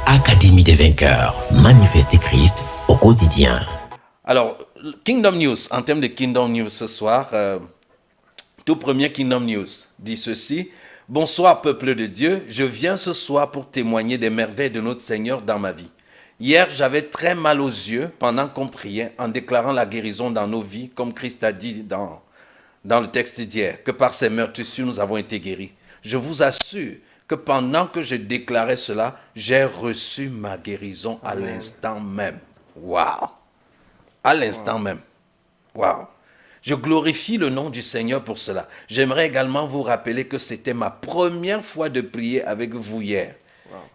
Académie des vainqueurs, manifester Christ au quotidien. Alors, Kingdom News, en termes de Kingdom News ce soir, tout premier Kingdom News dit ceci. Bonsoir peuple de Dieu, je viens ce soir pour témoigner des merveilles de notre Seigneur dans ma vie. Hier, j'avais très mal aux yeux pendant qu'on priait en déclarant la guérison dans nos vies, comme Christ a dit dans le texte d'hier, que par ses meurtrissures nous avons été guéris. Je vous assure que pendant que je déclarais cela, j'ai reçu ma guérison à l'instant même. Waouh! À l'instant même. Waouh! Je glorifie le nom du Seigneur pour cela. J'aimerais également vous rappeler que c'était ma première fois de prier avec vous hier.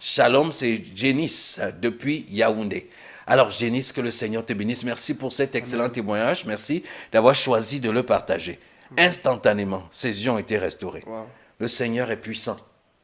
Shalom, c'est Génis depuis Yaoundé. Alors Génis, que le Seigneur te bénisse. Merci pour cet excellent témoignage. Merci d'avoir choisi de le partager. Instantanément, ses yeux ont été restaurés. Le Seigneur est puissant.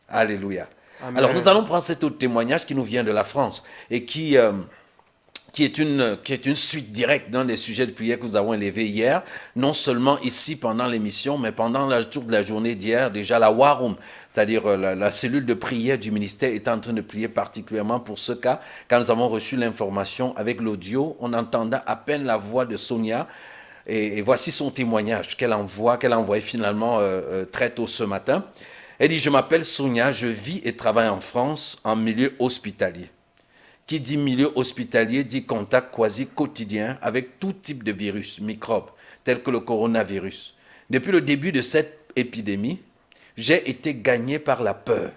Alléluia. Amen. Alors nous allons prendre cet autre témoignage qui nous vient de la France et qui est une suite directe d'un des sujets de prière que nous avons élevés hier, non seulement ici pendant l'émission, mais pendant toute la journée d'hier, déjà la War Room, c'est-à-dire la cellule de prière du ministère est en train de prier particulièrement pour ce cas, quand nous avons reçu l'information avec l'audio, on entendait à peine la voix de Sonia, et voici son témoignage qu'elle a envoyé finalement très tôt ce matin. Elle dit, je m'appelle Sonia, je vis et travaille en France en milieu hospitalier. Qui dit milieu hospitalier dit contact quasi quotidien avec tout type de virus, microbes, tels que le coronavirus. Depuis le début de cette épidémie, j'ai été gagné par la peur.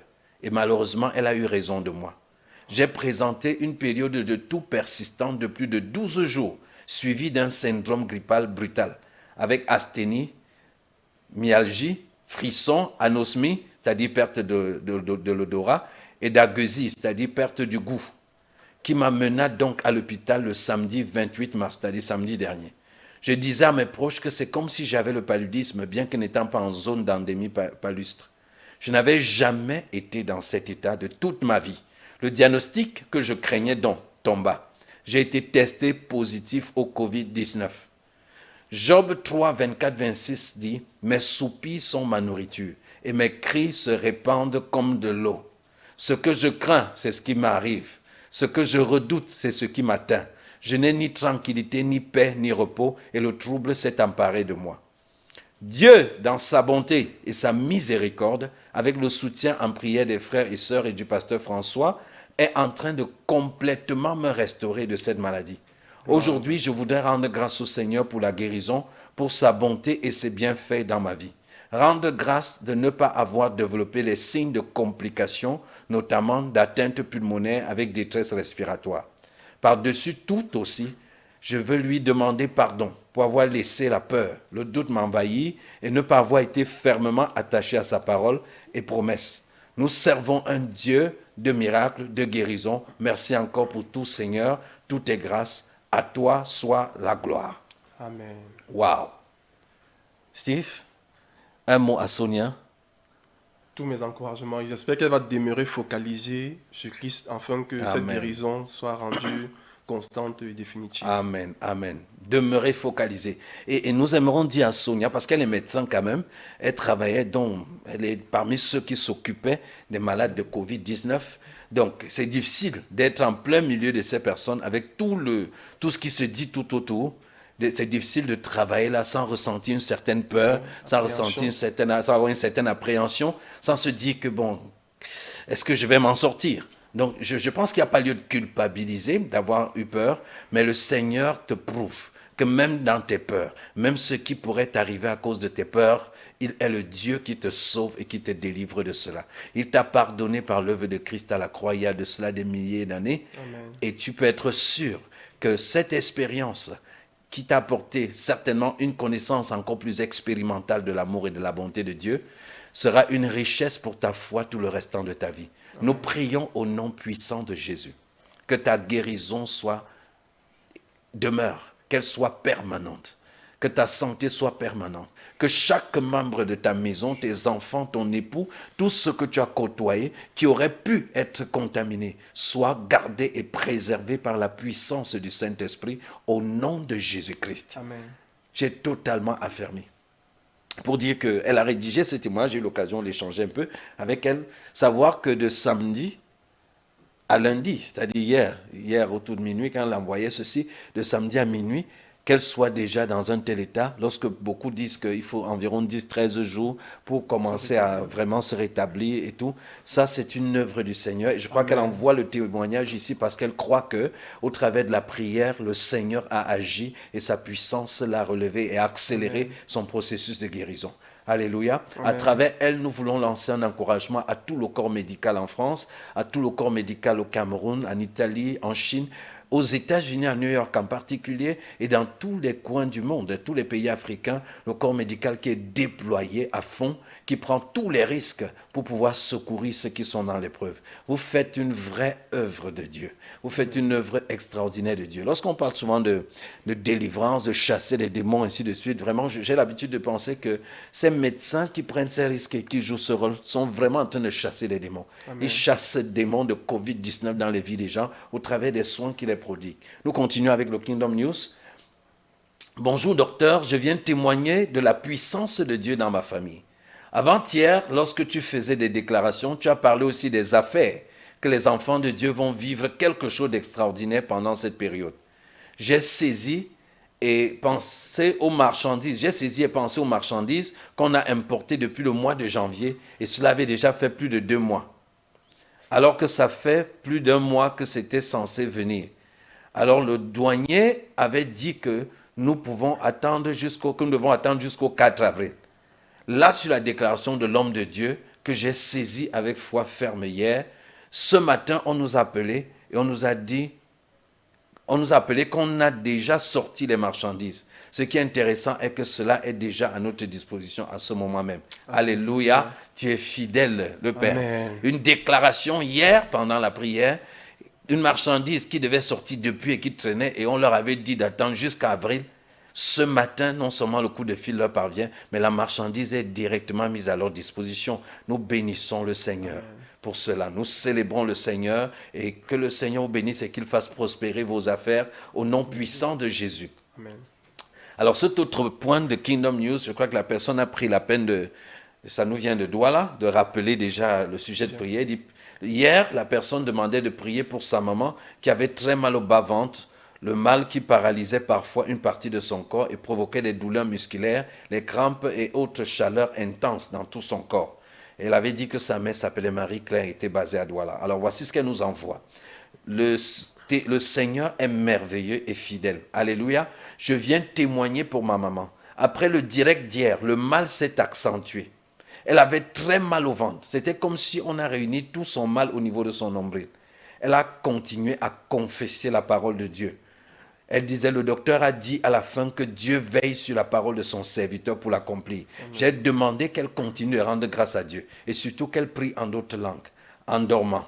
Et malheureusement, elle a eu raison de moi. J'ai présenté une période de toux persistante de plus de 12 jours, suivie d'un syndrome grippal brutal, avec asthénie, myalgie, frisson, anosmie, c'est-à-dire perte de l'odorat, et d'agueusie, c'est-à-dire perte du goût, qui m'amena donc à l'hôpital le samedi 28 mars, c'est-à-dire samedi dernier. Je disais à mes proches que c'est comme si j'avais le paludisme, bien que n'étant pas en zone d'endémie palustre. Je n'avais jamais été dans cet état de toute ma vie. Le diagnostic que je craignais donc tomba. J'ai été testé positif au Covid-19. Job 3, 24, 26 dit « Mes soupirs sont ma nourriture, et mes cris se répandent comme de l'eau. Ce que je crains, c'est ce qui m'arrive. Ce que je redoute, c'est ce qui m'atteint. Je n'ai ni tranquillité, ni paix, ni repos, et le trouble s'est emparé de moi. Dieu, dans sa bonté et sa miséricorde, avec le soutien en prière des frères et sœurs et du pasteur François, est en train de complètement me restaurer de cette maladie. Aujourd'hui, je voudrais rendre grâce au Seigneur pour la guérison, pour sa bonté et ses bienfaits dans ma vie. Rendre grâce de ne pas avoir développé les signes de complications, notamment d'atteinte pulmonaire avec détresse respiratoire. Par-dessus tout aussi, je veux lui demander pardon pour avoir laissé la peur, le doute m'envahir et ne pas avoir été fermement attaché à sa parole et promesse. Nous servons un Dieu de miracles, de guérison. Merci encore pour tout, Seigneur. Tout est grâce. À toi soit la gloire. Amen. Wow. Steve, un mot à Sonia. Tous mes encouragements. J'espère qu'elle va demeurer focalisée sur Christ afin que cette Amen. guérison soit rendue constante et définitive. Amen, amen. Demeurez focalisé. Et nous aimerons dire à Sonia, parce qu'elle est médecin quand même, elle travaillait donc, elle est parmi ceux qui s'occupaient des malades de Covid-19. Donc c'est difficile d'être en plein milieu de ces personnes avec tout ce qui se dit tout autour. C'est difficile de travailler là sans ressentir une certaine peur, sans ressentir sans avoir une certaine appréhension, sans se dire que bon, est-ce que je vais m'en sortir? Donc, je pense qu'il n'y a pas lieu de culpabiliser, d'avoir eu peur, mais le Seigneur te prouve que même dans tes peurs, même ce qui pourrait t'arriver à cause de tes peurs, il est le Dieu qui te sauve et qui te délivre de cela. Il t'a pardonné par l'œuvre de Christ à la croix il y a de cela des milliers d'années. Amen. Et tu peux être sûr que cette expérience qui t'a apporté certainement une connaissance encore plus expérimentale de l'amour et de la bonté de Dieu, sera une richesse pour ta foi tout le restant de ta vie. Nous prions au nom puissant de Jésus, que ta guérison demeure, qu'elle soit permanente, que ta santé soit permanente, que chaque membre de ta maison, tes enfants, ton époux, tout ce que tu as côtoyé, qui aurait pu être contaminé, soit gardé et préservé par la puissance du Saint-Esprit au nom de Jésus-Christ. Amen. Tu es totalement affermi. Pour dire qu'elle a rédigé ce témoignage, j'ai eu l'occasion d'échanger un peu avec elle, savoir que de samedi à lundi, c'est-à-dire hier autour de minuit, quand elle envoyait ceci, de samedi à minuit, qu'elle soit déjà dans un tel état, lorsque beaucoup disent qu'il faut environ 10-13 jours pour Se commencer à rétablir. vraiment se rétablir et tout, ça c'est une œuvre du Seigneur. Et je crois qu'elle Amen. envoie le témoignage ici parce qu'elle croit que, au travers de la prière, le Seigneur a agi et sa puissance l'a relevé et a accéléré Amen. son processus de guérison. Alléluia. À Amen. travers elle, nous voulons lancer un encouragement à tout le corps médical en France, à tout le corps médical au Cameroun, en Italie, en Chine, aux États-Unis, à New York en particulier, et dans tous les coins du monde, tous les pays africains, le corps médical qui est déployé à fond, qui prend tous les risques pour pouvoir secourir ceux qui sont dans l'épreuve. Vous faites une vraie œuvre de Dieu. Vous faites une œuvre extraordinaire de Dieu. Lorsqu'on parle souvent de délivrance, de chasser les démons, ainsi de suite, vraiment, j'ai l'habitude de penser que ces médecins qui prennent ces risques et qui jouent ce rôle sont vraiment en train de chasser les démons. Amen. Ils chassent ces démons de Covid-19 dans les vies des gens au travers des soins qu'ils les prodiguent. Nous continuons avec le Kingdom News. Bonjour docteur, je viens témoigner de la puissance de Dieu dans ma famille. Avant-hier, lorsque tu faisais des déclarations, tu as parlé aussi des affaires, que les enfants de Dieu vont vivre quelque chose d'extraordinaire pendant cette période. J'ai saisi et pensé aux marchandises. J'ai saisi et pensé aux marchandises qu'on a importées depuis le mois de janvier et cela avait déjà fait plus de 2 mois. Alors que ça fait plus d'1 mois que c'était censé venir. Alors le douanier avait dit que nous devons attendre jusqu'au 4 avril. Là, sur la déclaration de l'homme de Dieu que j'ai saisi avec foi ferme hier, ce matin, on nous a appelés et on nous a appelé qu'on a déjà sorti les marchandises. Ce qui est intéressant est que cela est déjà à notre disposition à ce moment même. Alléluia, tu es fidèle, le Père. Amen. Une déclaration hier pendant la prière, une marchandise qui devait sortir depuis et qui traînait et on leur avait dit d'attendre jusqu'à avril. Ce matin, non seulement le coup de fil leur parvient, mais la marchandise est directement mise à leur disposition. Nous bénissons le Seigneur pour cela. Nous célébrons le Seigneur et que le Seigneur vous bénisse et qu'il fasse prospérer vos affaires au nom puissant de Jésus. Amen. Alors, cet autre point de Kingdom News, je crois que la personne a pris la peine ça nous vient de Douala, de rappeler déjà le sujet de prière. Hier, la personne demandait de prier pour sa maman qui avait très mal au bas-ventre, le mal qui paralysait parfois une partie de son corps et provoquait des douleurs musculaires, les crampes et autres chaleurs intenses dans tout son corps. Elle avait dit que sa mère s'appelait Marie-Claire et était basée à Douala. Alors voici ce qu'elle nous envoie. Le Seigneur est merveilleux et fidèle. Alléluia. Je viens témoigner pour ma maman. Après le direct d'hier, le mal s'est accentué. Elle avait très mal au ventre. C'était comme si on a réuni tout son mal au niveau de son nombril. Elle a continué à confesser la parole de Dieu. Elle disait, le docteur a dit à la fin que Dieu veille sur la parole de son serviteur pour l'accomplir. J'ai demandé qu'elle continue de rendre grâce à Dieu et surtout qu'elle prie en d'autres langues, en dormant.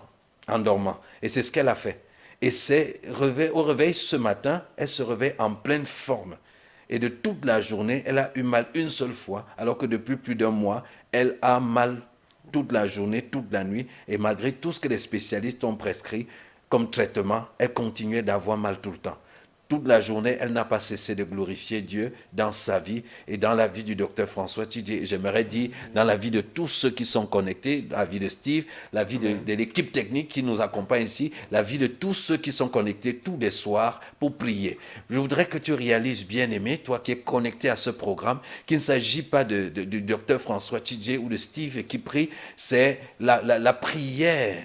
Et c'est ce qu'elle a fait. Et au réveil ce matin, elle se réveille en pleine forme. Et de toute la journée, elle a eu mal une seule fois, alors que depuis plus d'1 mois, elle a mal toute la journée, toute la nuit. Et malgré tout ce que les spécialistes ont prescrit comme traitement, elle continuait d'avoir mal tout le temps. Toute la journée, elle n'a pas cessé de glorifier Dieu dans sa vie et dans la vie du docteur François Tidjé. J'aimerais dire dans la vie de tous ceux qui sont connectés, la vie de Steve, la vie de l'équipe technique qui nous accompagne ici, la vie de tous ceux qui sont connectés tous les soirs pour prier. Je voudrais que tu réalises, bien-aimé, toi qui es connecté à ce programme, qu'il ne s'agit pas du docteur François Tidjé ou de Steve qui prie, c'est la prière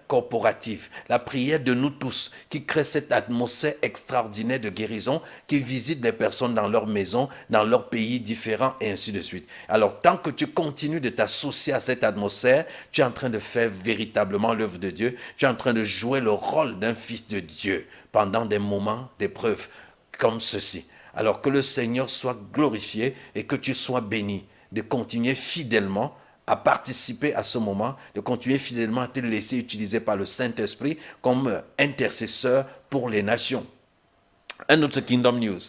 corporative, la prière de nous tous qui crée cette atmosphère extraordinaire de guérison qui visite les personnes dans leur maison, dans leurs pays différents et ainsi de suite. Alors tant que tu continues de t'associer à cette atmosphère, tu es en train de faire véritablement l'œuvre de Dieu, tu es en train de jouer le rôle d'un fils de Dieu pendant des moments d'épreuve comme ceci. Alors que le Seigneur soit glorifié et que tu sois béni de continuer fidèlement à participer à ce moment, de continuer fidèlement à te laisser utiliser par le Saint-Esprit comme intercesseur pour les nations. Un autre Kingdom News.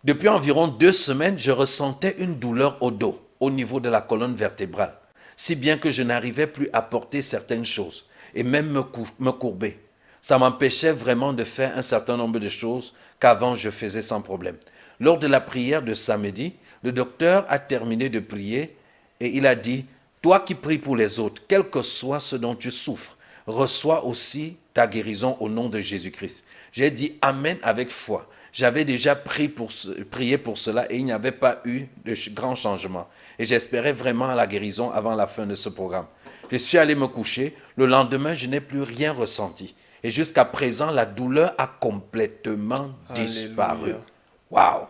Depuis environ 2 semaines, je ressentais une douleur au dos, au niveau de la colonne vertébrale, si bien que je n'arrivais plus à porter certaines choses et même me courber. Ça m'empêchait vraiment de faire un certain nombre de choses qu'avant je faisais sans problème. Lors de la prière de samedi, le docteur a terminé de prier et il a dit, toi qui pries pour les autres, quel que soit ce dont tu souffres, reçois aussi ta guérison au nom de Jésus-Christ. J'ai dit Amen avec foi. J'avais déjà prié pour cela et il n'y avait pas eu de grand changement. Et j'espérais vraiment la guérison avant la fin de ce programme. Je suis allé me coucher. Le lendemain, je n'ai plus rien ressenti. Et jusqu'à présent, la douleur a complètement disparu. Waouh!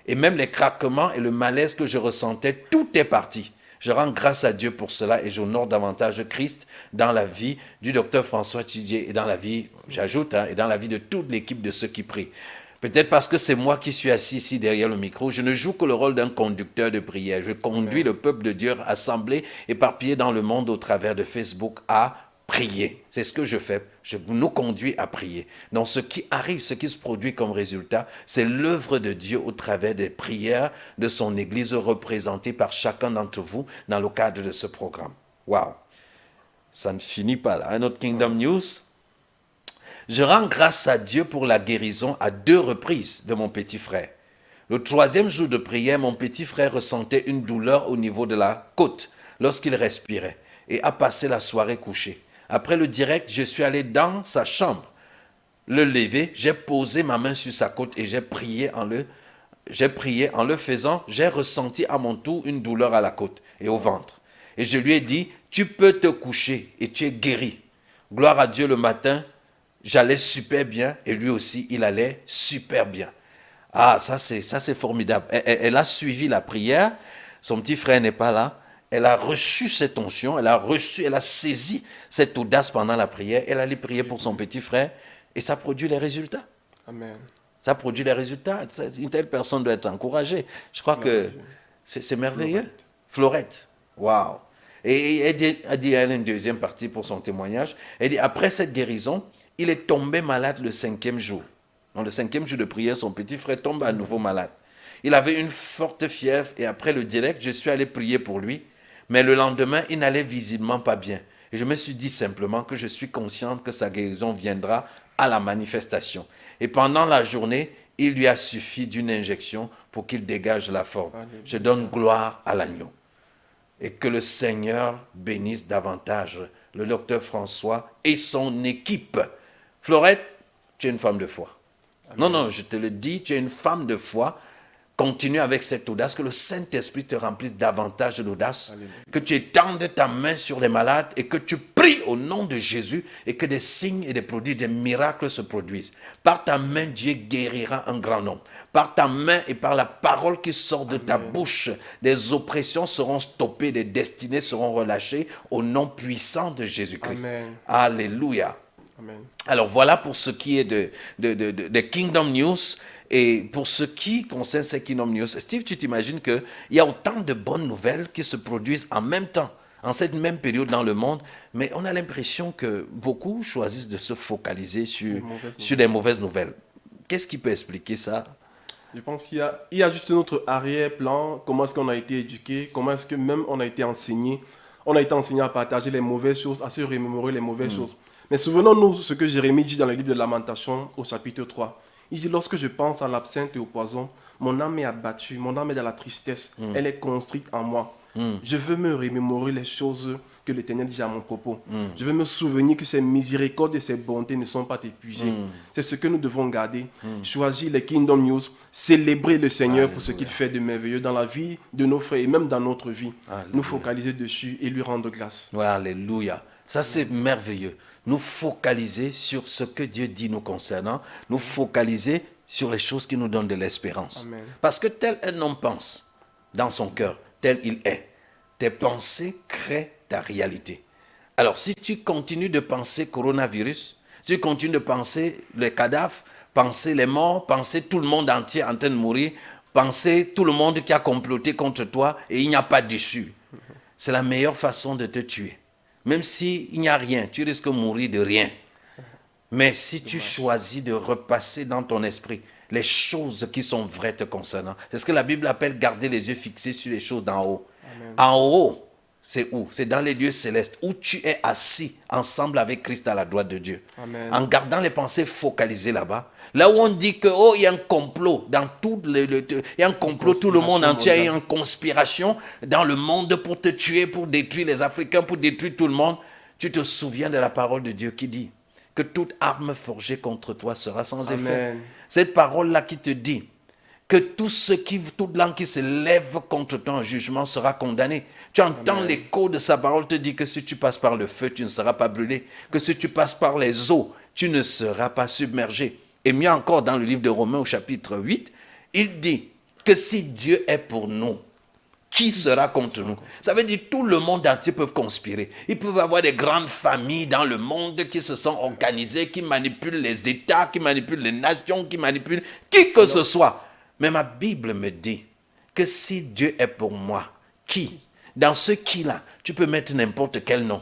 Et même les craquements et le malaise que je ressentais, tout est parti. Je rends grâce à Dieu pour cela et j'honore davantage Christ dans la vie du docteur François Tidjé et dans la vie, j'ajoute, et dans la vie de toute l'équipe de ceux qui prient. Peut-être parce que c'est moi qui suis assis ici derrière le micro, je ne joue que le rôle d'un conducteur de prière. Je conduis le peuple de Dieu assemblé, éparpillé dans le monde au travers de Facebook à prier. C'est ce que je fais. Je nous conduis à prier. Donc ce qui arrive, ce qui se produit comme résultat, c'est l'œuvre de Dieu au travers des prières de son Église représentée par chacun d'entre vous dans le cadre de ce programme. Waouh! Ça ne finit pas là. Un autre Kingdom News. Je rends grâce à Dieu pour la guérison à 2 reprises de mon petit frère. Le 3e jour de prière, mon petit frère ressentait une douleur au niveau de la côte lorsqu'il respirait et a passé la soirée couché. Après le direct, je suis allé dans sa chambre, le lever, j'ai posé ma main sur sa côte et j'ai prié en le faisant. J'ai ressenti à mon tour une douleur à la côte et au ventre. Et je lui ai dit, tu peux te coucher et tu es guéri. Gloire à Dieu, le matin, j'allais super bien et lui aussi, il allait super bien. Ah, ça c'est formidable. Elle a suivi la prière. Son petit frère n'est pas là. Elle a reçu cette onction. Elle a saisi cette audace pendant la prière. Elle allait prier pour son petit frère et ça produit les résultats. Amen. Ça produit les résultats. Une telle personne doit être encouragée. Je crois que c'est merveilleux. Florette. Waouh. Et elle a dit une deuxième partie pour son témoignage. Elle dit, après cette guérison, il est tombé malade le 5e jour. Dans le 5e jour de prière, son petit frère tombe à nouveau malade. Il avait une forte fièvre et après le direct, je suis allé prier pour lui. Mais le lendemain, il n'allait visiblement pas bien. Et je me suis dit simplement que je suis consciente que sa guérison viendra à la manifestation. Et pendant la journée, il lui a suffi d'une injection pour qu'il dégage la forme. Alléluia. Je donne gloire à l'agneau. Et que le Seigneur bénisse davantage le docteur François et son équipe. Florette, tu es une femme de foi. Amen. Non, je te le dis, tu es une femme de foi. Continue avec cette audace, que le Saint-Esprit te remplisse davantage d'audace, que tu étendes ta main sur les malades et que tu pries au nom de Jésus et que des signes et des produits, des miracles se produisent. Par ta main, Dieu guérira un grand nombre. Par ta main et par la parole qui sort de ta bouche, des oppressions seront stoppées, des destinées seront relâchées au nom puissant de Jésus-Christ. Amen. Alléluia. Amen. Alors voilà pour ce qui est de Kingdom News. Et pour ce qui concerne ces Kingdom News, Steve, tu t'imagines qu'il y a autant de bonnes nouvelles qui se produisent en même temps, en cette même période dans le monde, mais on a l'impression que beaucoup choisissent de se focaliser sur des mauvaises nouvelles. Qu'est-ce qui peut expliquer ça? Je pense qu'il y a juste notre arrière-plan, comment est-ce qu'on a été éduqué, comment est-ce que même on a été enseigné. On a été enseigné à partager les mauvaises choses, à se remémorer les mauvaises choses. Mais souvenons-nous ce que Jérémie dit dans le livre de Lamentations au chapitre 3. Il dit, lorsque je pense à l'absinthe et au poison, mon âme est abattue, mon âme est dans la tristesse, elle est construite en moi. Je veux me remémorer les choses que l'Éternel dit à mon propos. Je veux me souvenir que ses miséricordes et ses bontés ne sont pas épuisées. C'est ce que nous devons garder. Choisir les Kingdom News, célébrer le Seigneur pour ce qu'il fait de merveilleux dans la vie de nos frères et même dans notre vie. Alléluia. Nous focaliser dessus et lui rendre grâce. Ouais, alléluia. Ça, c'est merveilleux. Nous focaliser sur ce que Dieu dit nous concernant, nous focaliser sur les choses qui nous donnent de l'espérance. Amen. Parce que tel un homme pense dans son cœur, tel il est. Tes pensées créent ta réalité. Alors, si tu continues de penser coronavirus, si tu continues de penser les cadavres, penser les morts, penser tout le monde entier en train de mourir, penser tout le monde qui a comploté contre toi et il n'y a pas d'issue, c'est la meilleure façon de te tuer. Même s'il n'y a rien, tu risques de mourir de rien. Mais si tu choisis de repasser dans ton esprit les choses qui sont vraies te concernant, c'est ce que la Bible appelle garder les yeux fixés sur les choses d'en haut. Amen. En haut, c'est où? C'est dans les lieux célestes, où tu es assis ensemble avec Christ à la droite de Dieu. Amen. En gardant les pensées focalisées là-bas. Là où on dit que il y a un complot dans tout il y a un complot, tout le monde entier, il y a une conspiration dans le monde pour te tuer, pour détruire les Africains, pour détruire tout le monde. Tu te souviens de la parole de Dieu qui dit que toute arme forgée contre toi sera sans effet. Amen. Cette parole-là qui te dit que toute langue qui se lève contre toi en jugement sera condamnée. Tu entends l'écho de sa parole te dit que si tu passes par le feu, tu ne seras pas brûlé. Que si tu passes par les eaux, tu ne seras pas submergé. Et mieux encore, dans le livre de Romains au chapitre 8, il dit que si Dieu est pour nous, qui sera contre nous? Ça veut dire que tout le monde entier peut conspirer. Ils peuvent avoir des grandes familles dans le monde qui se sont organisées, qui manipulent les États, qui manipulent les nations, qui manipulent qui que ce soit. Mais ma Bible me dit que si Dieu est pour moi, qui? Dans ce qui-là, tu peux mettre n'importe quel nom.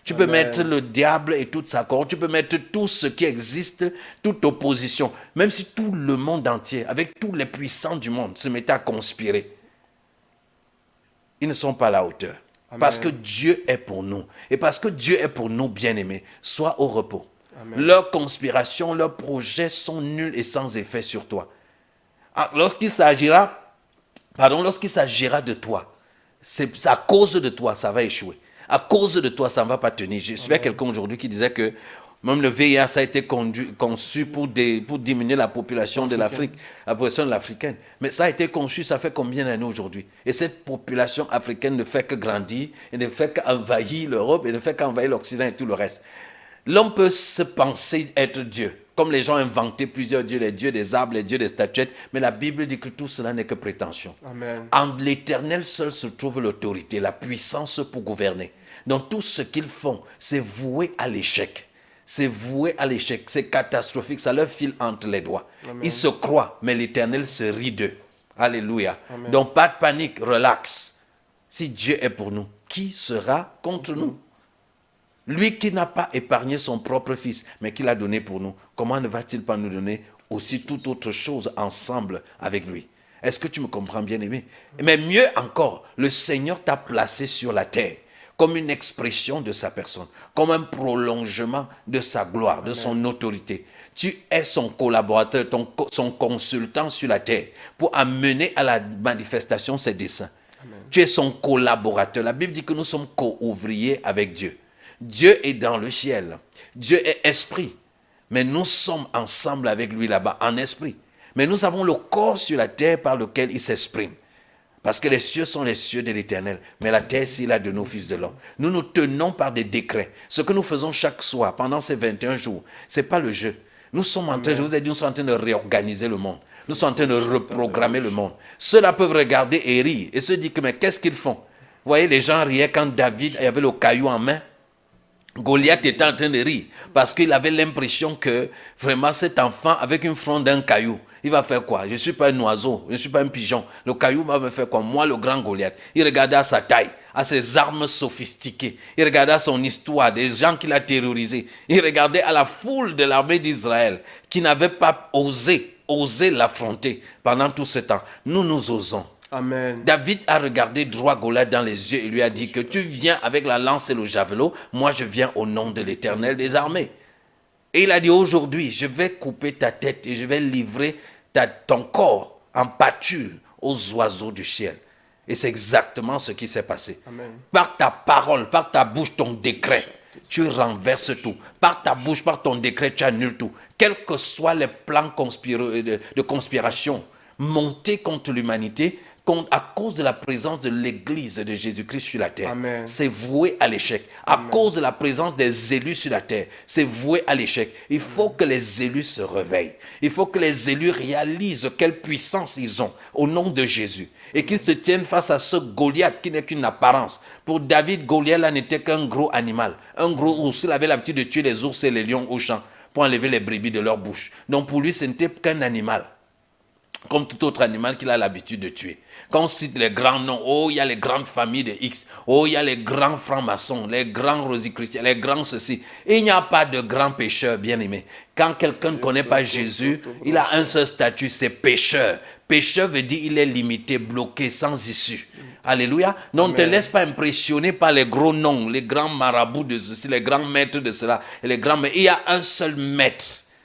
Tu peux mettre le diable et toute sa cohorte. Tu peux mettre tout ce qui existe, toute opposition. Même si tout le monde entier, avec tous les puissants du monde, se mettait à conspirer. Ils ne sont pas à la hauteur. Amen. Parce que Dieu est pour nous. Et parce que Dieu est pour nous, bien-aimés, sois au repos. Amen. Leurs conspirations, leurs projets sont nuls et sans effet sur toi. Lorsqu'il s'agira de toi, c'est à cause de toi, ça va échouer. À cause de toi, ça ne va pas tenir. Je suivais quelqu'un aujourd'hui qui disait que même le VIH, ça a été conçu pour diminuer la population de l'Afrique, la population africaine. Mais ça a été conçu, ça fait combien d'années aujourd'hui? Et cette population africaine ne fait que grandir, et ne fait qu'envahir l'Europe, et ne fait qu'envahir l'Occident et tout le reste. L'homme peut se penser être Dieu. Comme les gens ont inventé plusieurs dieux, les dieux des arbres, les dieux des statuettes. Mais la Bible dit que tout cela n'est que prétention. Amen. En l'Éternel seul se trouve l'autorité, la puissance pour gouverner. Donc tout ce qu'ils font, c'est voué à l'échec. C'est voué à l'échec. C'est catastrophique. Ça leur file entre les doigts. Amen. Ils se croient, mais l'Éternel se rit d'eux. Alléluia. Amen. Donc pas de panique, relax. Si Dieu est pour nous, qui sera contre nous? Lui qui n'a pas épargné son propre fils, mais qui l'a donné pour nous, comment ne va-t-il pas nous donner aussi toute autre chose ensemble avec lui? Est-ce que tu me comprends, bien-aimé? Mais mieux encore, le Seigneur t'a placé sur la terre comme une expression de sa personne, comme un prolongement de sa gloire, de son autorité. Tu es son collaborateur, son consultant sur la terre pour amener à la manifestation ses desseins. Amen. Tu es son collaborateur. La Bible dit que nous sommes co-ouvriers avec Dieu. Dieu est dans le ciel. Dieu est esprit. Mais nous sommes ensemble avec lui là-bas, en esprit. Mais nous avons le corps sur la terre par lequel il s'exprime. Parce que les cieux sont les cieux de l'Éternel. Mais la terre, c'est là de nos fils de l'homme. Nous nous tenons par des décrets. Ce que nous faisons chaque soir, pendant ces 21 jours, ce n'est pas le jeu. Nous sommes en train, je vous ai dit, nous sommes en train de réorganiser le monde. Nous sommes en train de reprogrammer le monde. Ceux-là peuvent regarder et rire et se dire que, mais qu'est-ce qu'ils font? Vous voyez, les gens riaient quand David avait le caillou en main. Goliath était en train de rire parce qu'il avait l'impression que vraiment cet enfant avec une fronde d'un caillou, il va faire quoi? Je ne suis pas un oiseau, je ne suis pas un pigeon. Le caillou va me faire quoi? Moi, le grand Goliath. Il regardait à sa taille, à ses armes sophistiquées. Il regardait à son histoire, des gens qu'il a terrorisés. Il regardait à la foule de l'armée d'Israël qui n'avait pas osé l'affronter pendant tout ce temps. Nous osons. Amen. David a regardé droit Goliath dans les yeux et lui a dit que tu viens avec la lance et le javelot, moi je viens au nom de l'Éternel des armées. Et il a dit aujourd'hui, je vais couper ta tête et je vais livrer ton corps en pâture aux oiseaux du ciel. Et c'est exactement ce qui s'est passé. Amen. Par ta parole, par ta bouche, ton décret, tu renverses tout. Par ta bouche, par ton décret, tu annules tout. Quels que soient les plans de conspiration montés contre l'humanité, à cause de la présence de l'Église de Jésus-Christ sur la terre, c'est voué à l'échec. À cause de la présence des élus sur la terre, c'est voué à l'échec. Il faut que les élus se réveillent. Il faut que les élus réalisent quelle puissance ils ont au nom de Jésus. Et qu'ils se tiennent face à ce Goliath qui n'est qu'une apparence. Pour David, Goliath là n'était qu'un gros animal. Un gros ours. Il avait l'habitude de tuer les ours et les lions au champ pour enlever les brebis de leur bouche. Donc pour lui, ce n'était qu'un animal. Comme tout autre animal qu'il a l'habitude de tuer. Quand on cite les grands noms, oh, il y a les grandes familles de X, oh, il y a les grands francs-maçons, les grands rosicruciens, les grands ceci. Et il n'y a pas de grands pécheurs, bien-aimés. Quand quelqu'un ne connaît pas Jésus, il a un seul statut, c'est pécheur. Pécheur veut dire il est limité, bloqué, sans issue. Alléluia. Donc ne te laisse pas impressionner par les gros noms, les grands marabouts de ceci, les grands maîtres de cela. Et les grands maîtres. Il y a un seul maître,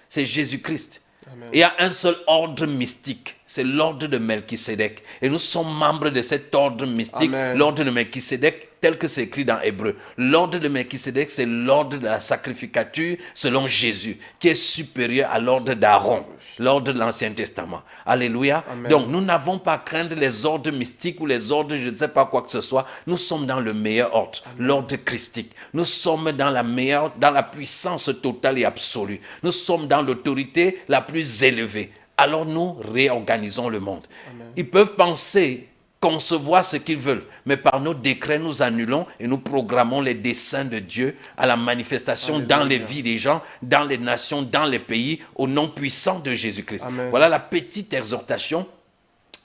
c'est Jésus-Christ. Amen. Il y a un seul ordre mystique, c'est l'ordre de Melchisédek. Et nous sommes membres de cet ordre mystique, l'ordre de Melchisédek. tel que c'est écrit dans Hébreu. L'ordre de Melchisédek, c'est l'ordre de la sacrificature selon Jésus, qui est supérieur à l'ordre d'Aaron, l'ordre de l'Ancien Testament. Alléluia. Amen. Donc, nous n'avons pas à craindre les ordres mystiques ou les ordres, je ne sais pas quoi que ce soit. Nous sommes dans le meilleur ordre, l'ordre christique. Nous sommes dans la puissance totale et absolue. Nous sommes dans l'autorité la plus élevée. Alors nous réorganisons le monde. Amen. Ils peuvent penser, concevoir ce qu'ils veulent, mais par nos décrets, nous annulons et nous programmons les desseins de Dieu à la manifestation Alléluia. dans les vies des gens, dans les nations, dans les pays, au nom puissant de Jésus-Christ. Amen. Voilà la petite exhortation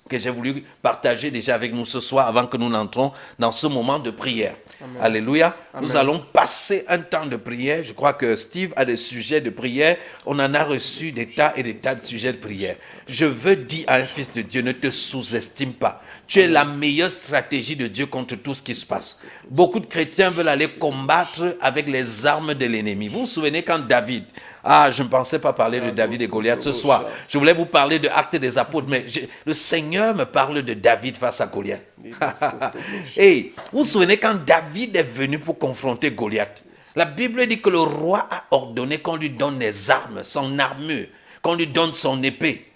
que j'ai voulu partager déjà avec nous ce soir avant que nous n'entrons dans ce moment de prière. Amen. Alléluia. Amen. Nous allons passer un temps de prière. Je crois que Steve a des sujets de prière. On en a reçu des tas et des tas de sujets de prière. Je veux dire à un fils de Dieu, ne te sous-estime pas. Tu es la meilleure stratégie de Dieu contre tout ce qui se passe. Beaucoup de chrétiens veulent aller combattre avec les armes de l'ennemi. Vous vous souvenez quand David... je ne pensais pas parler de David et Goliath ce soir. Je voulais vous parler de Actes des Apôtres, mais le Seigneur me parle de David face à Goliath. Et vous vous souvenez quand David est venu pour confronter Goliath, la Bible dit que le roi a ordonné qu'on lui donne les armes, son armure, qu'on lui donne son épée.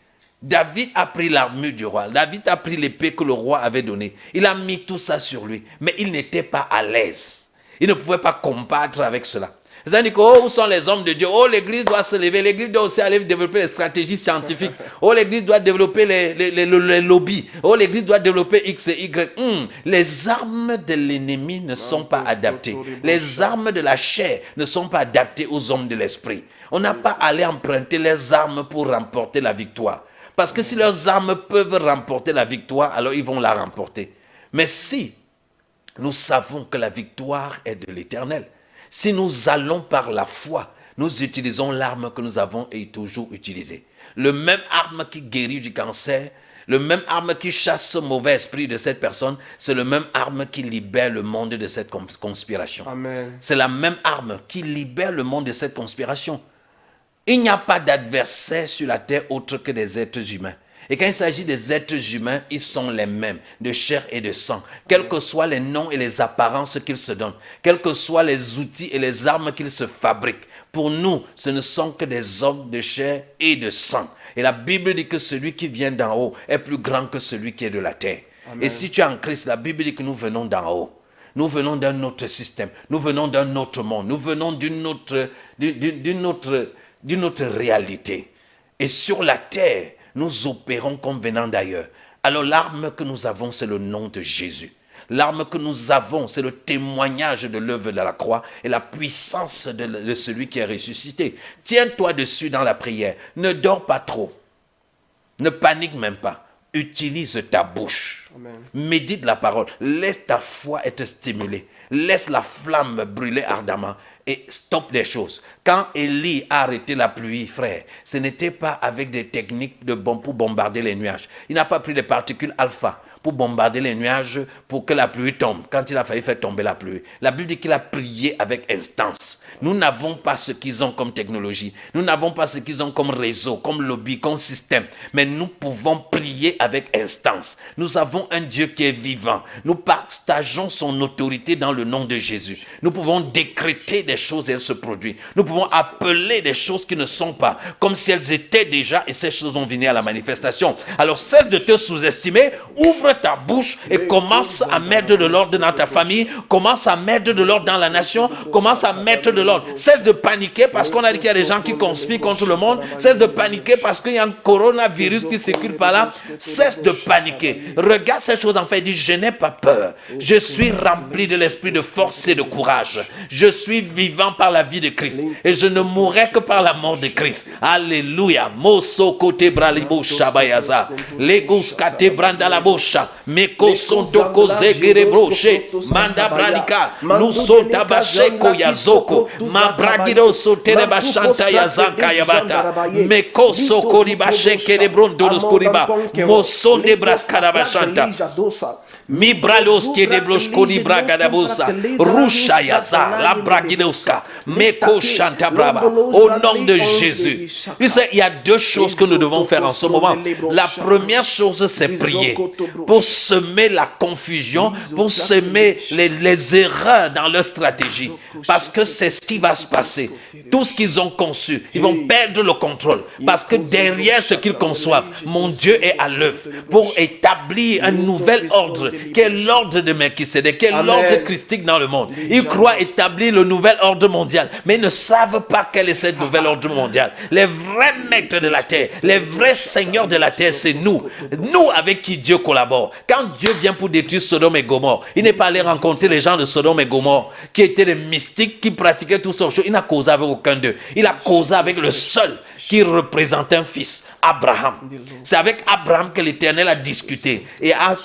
David a pris l'armure du roi. David a pris l'épée que le roi avait donnée. Il a mis tout ça sur lui, mais il n'était pas à l'aise. Il ne pouvait pas combattre avec cela. C'est-à-dire que, où sont les hommes de Dieu? L'église doit se lever. L'église doit aussi aller développer les stratégies scientifiques. L'église doit développer les lobbies. L'église doit développer X et Y. Les armes de l'ennemi ne sont pas adaptées. Les armes de la chair ne sont pas adaptées aux hommes de l'esprit. On n'a pas à aller emprunter les armes pour remporter la victoire. Parce que si leurs armes peuvent remporter la victoire, alors ils vont la remporter. Mais si nous savons que la victoire est de l'Éternel, si nous allons par la foi, nous utilisons l'arme que nous avons et toujours utilisée. Le même arme qui guérit du cancer, le même arme qui chasse ce mauvais esprit de cette personne, c'est le même arme qui libère le monde de cette conspiration. Amen. C'est la même arme qui libère le monde de cette conspiration. Il n'y a pas d'adversaire sur la terre autre que des êtres humains. Et quand il s'agit des êtres humains, ils sont les mêmes, de chair et de sang. Quels que soient les noms et les apparences qu'ils se donnent, quels que soient les outils et les armes qu'ils se fabriquent, pour nous, ce ne sont que des hommes de chair et de sang. Et la Bible dit que celui qui vient d'en haut est plus grand que celui qui est de la terre. Amen. Et si tu es en Christ, la Bible dit que nous venons d'en haut. Nous venons d'un autre système. Nous venons d'un autre monde. Nous venons d'une autre réalité. Et sur la terre, nous opérons comme venant d'ailleurs. Alors l'arme que nous avons, c'est le nom de Jésus. L'arme que nous avons, c'est le témoignage de l'œuvre de la croix et la puissance de celui qui est ressuscité. Tiens-toi dessus dans la prière. Ne dors pas trop. Ne panique même pas. Utilise ta bouche. Amen. Médite la parole. Laisse ta foi être stimulée. Laisse la flamme brûler ardemment. Et stoppe des choses. Quand Élie a arrêté la pluie, frère, ce n'était pas avec des techniques pour bombarder les nuages. Il n'a pas pris des particules alpha pour bombarder les nuages pour que la pluie tombe, quand il a failli faire tomber la pluie. La Bible dit qu'il a prié avec instance. Nous n'avons pas ce qu'ils ont comme technologie. Nous n'avons pas ce qu'ils ont comme réseau, comme lobby, comme système. Mais nous pouvons prier avec instance. Nous avons un Dieu qui est vivant. Nous partageons son autorité dans le nom de Jésus. Nous pouvons décréter des choses et elles se produisent. Nous pouvons appeler des choses qui ne sont pas, comme si elles étaient déjà et ces choses vont venir à la manifestation. Alors cesse de te sous-estimer, ouvre ta bouche et commence à mettre de l'ordre dans ta famille, commence à mettre de l'ordre dans la nation, commence à mettre de l'ordre. Cesse de paniquer parce qu'on a dit qu'il y a des gens qui conspirent contre le monde. Cesse de paniquer parce qu'il y a un coronavirus qui circule par là. Cesse de paniquer. Regarde ces choses en fait et dis, je n'ai pas peur. Je suis rempli de l'esprit de force et de courage. Je suis vivant par la vie de Christ et je ne mourrai que par la mort de Christ. Alléluia. Moso kote bralibo shabayaza. Legos kate branda la bosha. Meko son doko zegere broche. Manda bralika. Nuso tabasheko yazoko. Ma bragido so teleba shanta yazanka yabata. Meko so koriba sheke de brondo dos koriba. Moson de braskara bashanta. Mi bralos qui débloche kodi bragadabosa. Rusha yaza la bragidoska. Meko shanta braba. Au nom de Jésus. Tu sais, il y a deux choses que nous devons faire en ce moment. La première chose, c'est prier. pour semer la confusion, pour semer les erreurs dans leur stratégie. Parce que c'est ce qui va se passer. Tout ce qu'ils ont conçu, ils vont perdre le contrôle. Parce que derrière ce qu'ils conçoivent, mon Dieu est à l'œuvre pour établir un nouvel ordre, qui est l'ordre de Melchisédek, qui est l'ordre christique dans le monde. Ils croient établir le nouvel ordre mondial, mais ils ne savent pas quel est ce nouvel ordre mondial. Les vrais maîtres de la terre, les vrais seigneurs de la terre, c'est nous. Nous avec qui Dieu collabore. Quand Dieu vient pour détruire Sodome et Gomorrhe, il n'est pas allé rencontrer les gens de Sodome et Gomorrhe, qui étaient des mystiques, qui pratiquaient toutes sortes de choses. Il n'a causé avec aucun d'eux. Il a causé avec le seul qui représente un fils, Abraham. C'est avec Abraham que l'Éternel a discuté et a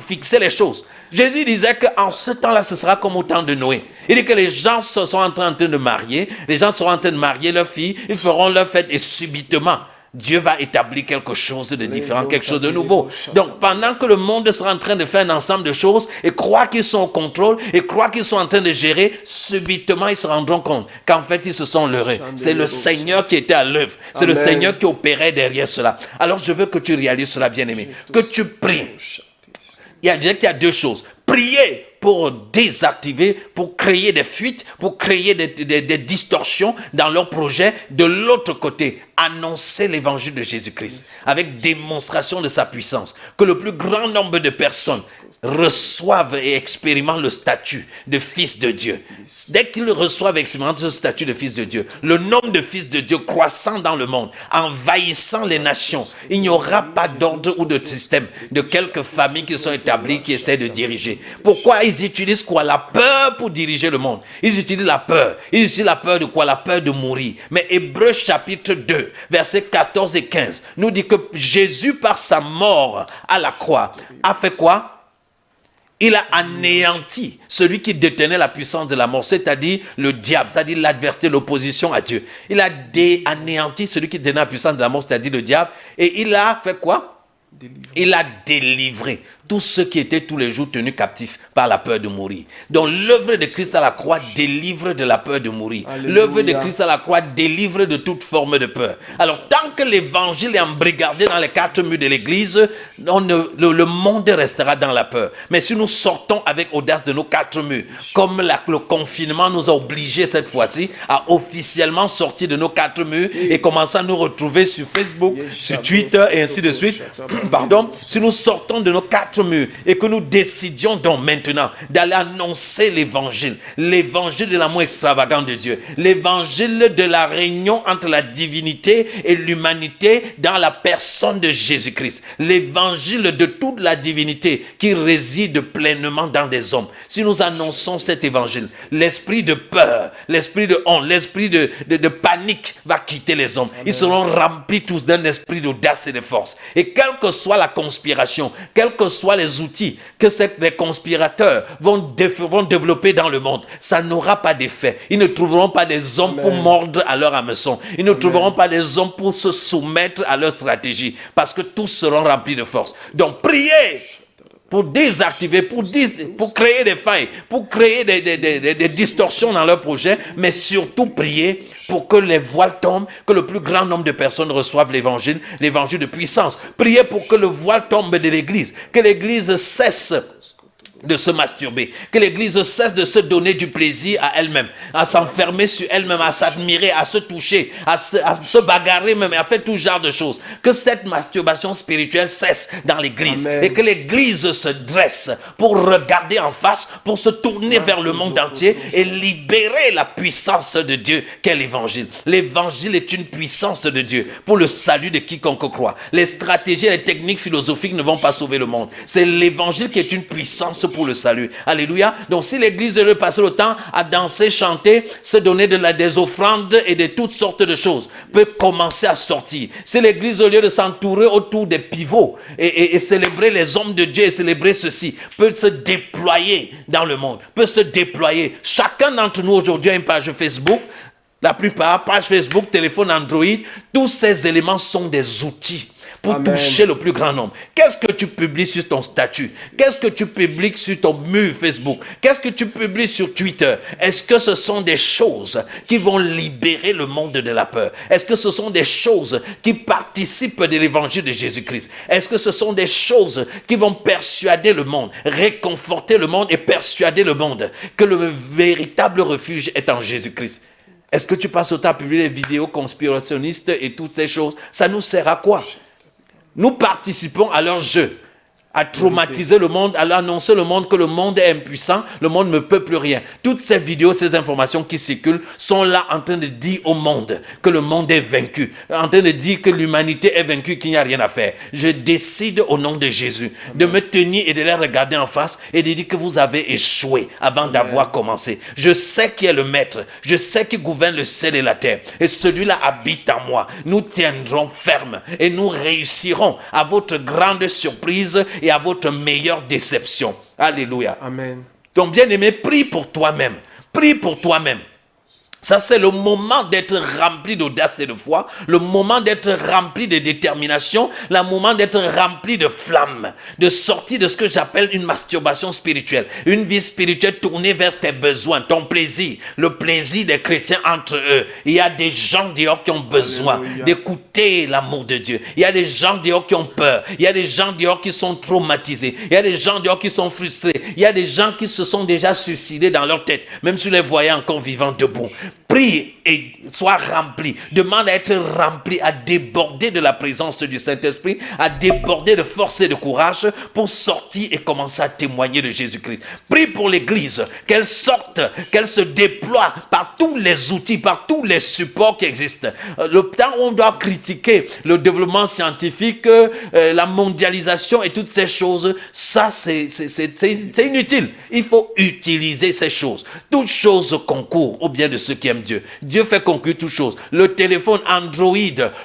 fixé les choses. Jésus disait qu'en ce temps-là, ce sera comme au temps de Noé. Il dit que les gens se sont en train de marier, les gens seront en train de marier leurs filles, ils feront leur fête et subitement, Dieu va établir quelque chose de différent, quelque chose de nouveau. Donc, pendant que le monde sera en train de faire un ensemble de choses et croient qu'ils sont au contrôle et croient qu'ils sont en train de gérer, subitement, ils se rendront compte qu'en fait, ils se sont leurrés. C'est le Seigneur qui était à l'œuvre. C'est le Seigneur qui opérait derrière cela. Alors, je veux que tu réalises cela, bien-aimé. Que tu pries. Il y a deux choses. Prier pour désactiver, pour créer des fuites, pour créer des distorsions dans leurs projets. De l'autre côté, annoncer l'évangile de Jésus-Christ avec démonstration de sa puissance. Que le plus grand nombre de personnes reçoivent et expérimentent le statut de fils de Dieu. Dès qu'ils reçoivent et expérimentent ce statut de fils de Dieu, le nombre de fils de Dieu croissant dans le monde, envahissant les nations, il n'y aura pas d'ordre ou de système de quelques familles qui sont établies, qui essaient de diriger. Pourquoi ils utilisent quoi? La peur pour diriger le monde. Ils utilisent la peur. Ils utilisent la peur de quoi? La peur de mourir. Mais Hébreux chapitre 2, versets 14 et 15, nous dit que Jésus, par sa mort à la croix, a fait quoi? Il a anéanti celui qui détenait la puissance de la mort, c'est-à-dire le diable, c'est-à-dire l'adversité, l'opposition à Dieu. Il a anéanti celui qui détenait la puissance de la mort, c'est-à-dire le diable, et il a fait quoi? Il a délivré tous ceux qui étaient tous les jours tenus captifs par la peur de mourir. Donc l'œuvre de Christ à la croix délivre de la peur de mourir. L'œuvre de Christ à la croix délivre de toute forme de peur. Alors tant que l'évangile est embrigardé dans les quatre murs de l'église, le monde restera dans la peur. Mais si nous sortons avec audace de nos quatre murs, comme le confinement nous a obligés cette fois-ci à officiellement sortir de nos quatre murs et commencer à nous retrouver sur Facebook, sur Twitter et ainsi de suite, pardon, si nous sortons de nos quatre murs et que nous décidions donc maintenant d'aller annoncer l'évangile de l'amour extravagant de Dieu, l'évangile de la réunion entre la divinité et l'humanité dans la personne de Jésus-Christ, l'évangile de toute la divinité qui réside pleinement dans des hommes. Si nous annonçons cet évangile, l'esprit de peur, l'esprit de honte, l'esprit de panique va quitter les hommes. Ils seront remplis tous d'un esprit d'audace et de force. Et quelle que soit la conspiration, quels que soient les outils que les conspirateurs vont développer dans le monde, ça n'aura pas d'effet. Ils ne trouveront pas des hommes pour mordre à leur hameçon. Ils ne trouveront pas des hommes pour se soumettre à leur stratégie, parce que tous seront remplis de force. Donc priez pour désactiver, pour créer des failles, pour créer des distorsions dans leur projet, mais surtout prier pour que les voiles tombent, que le plus grand nombre de personnes reçoivent l'évangile de puissance. Priez pour que le voile tombe de l'église, que l'église cesse de se masturber, que l'église cesse de se donner du plaisir à elle-même, à s'enfermer sur elle-même, à s'admirer, à se toucher, à se bagarrer même, à faire tout genre de choses. Que cette masturbation spirituelle cesse dans l'église. Amen. Et que l'église se dresse pour regarder en face, pour se tourner vers le monde entier et libérer la puissance de Dieu qu'est l'évangile. L'évangile est une puissance de Dieu pour le salut de quiconque croit. Les stratégies et les techniques philosophiques ne vont pas sauver le monde. C'est l'évangile qui est une puissance pour le salut. Alléluia. Donc si l'église veut passer le temps à danser, chanter, se donner des offrandes et de toutes sortes de choses, peut commencer à sortir. Si l'église, au lieu de s'entourer autour des pivots et célébrer les hommes de Dieu et célébrer ceci, peut se déployer dans le monde, peut se déployer. Chacun d'entre nous aujourd'hui a une page Facebook. La plupart, page Facebook, téléphone Android, tous ces éléments sont des outils pour Amen. toucher le plus grand nombre. Qu'est-ce que tu publies sur ton statut? Qu'est-ce que tu publies sur ton mur Facebook? Qu'est-ce que tu publies sur Twitter? Est-ce que ce sont des choses qui vont libérer le monde de la peur? Est-ce que ce sont des choses qui participent de l'évangile de Jésus-Christ? Est-ce que ce sont des choses qui vont persuader le monde, réconforter le monde et persuader le monde que le véritable refuge est en Jésus-Christ? Est-ce que tu passes au temps à publier des vidéos conspirationnistes et toutes ces choses? Ça nous sert à quoi? Nous participons à leur jeu, à traumatiser le monde, à annoncer le monde que le monde est impuissant, le monde ne peut plus rien. Toutes ces vidéos, ces informations qui circulent sont là en train de dire au monde que le monde est vaincu, en train de dire que l'humanité est vaincue, qu'il n'y a rien à faire. Je décide au nom de Jésus de me tenir et de les regarder en face et de dire que vous avez échoué avant d'avoir commencé. Je sais qui est le maître, je sais qui gouverne le ciel et la terre et celui-là habite en moi. Nous tiendrons ferme et nous réussirons à votre grande surprise et à votre meilleure déception. Alléluia. Amen. Donc, bien-aimé, prie pour toi-même. Prie pour toi-même. Ça, c'est le moment d'être rempli d'audace et de foi, le moment d'être rempli de détermination, le moment d'être rempli de flamme, de sortir de ce que j'appelle une masturbation spirituelle, une vie spirituelle tournée vers tes besoins, ton plaisir, le plaisir des chrétiens entre eux. Il y a des gens dehors qui ont besoin d'écouter l'amour de Dieu. Il y a des gens dehors qui ont peur. Il y a des gens dehors qui sont traumatisés. Il y a des gens dehors qui sont frustrés. Il y a des gens qui se sont déjà suicidés dans leur tête, même si vous les voyez encore vivants debout. Prie et sois rempli. Demande à être rempli, à déborder de la présence du Saint-Esprit, à déborder de force et de courage pour sortir et commencer à témoigner de Jésus-Christ. Prie pour l'Église, qu'elle sorte, qu'elle se déploie par tous les outils, par tous les supports qui existent. Le temps où on doit critiquer le développement scientifique, la mondialisation et toutes ces choses, ça c'est inutile. Il faut utiliser ces choses. Toutes choses concourent au bien de ceux qui aiment Dieu. Dieu fait concourir toutes choses. Le téléphone Android,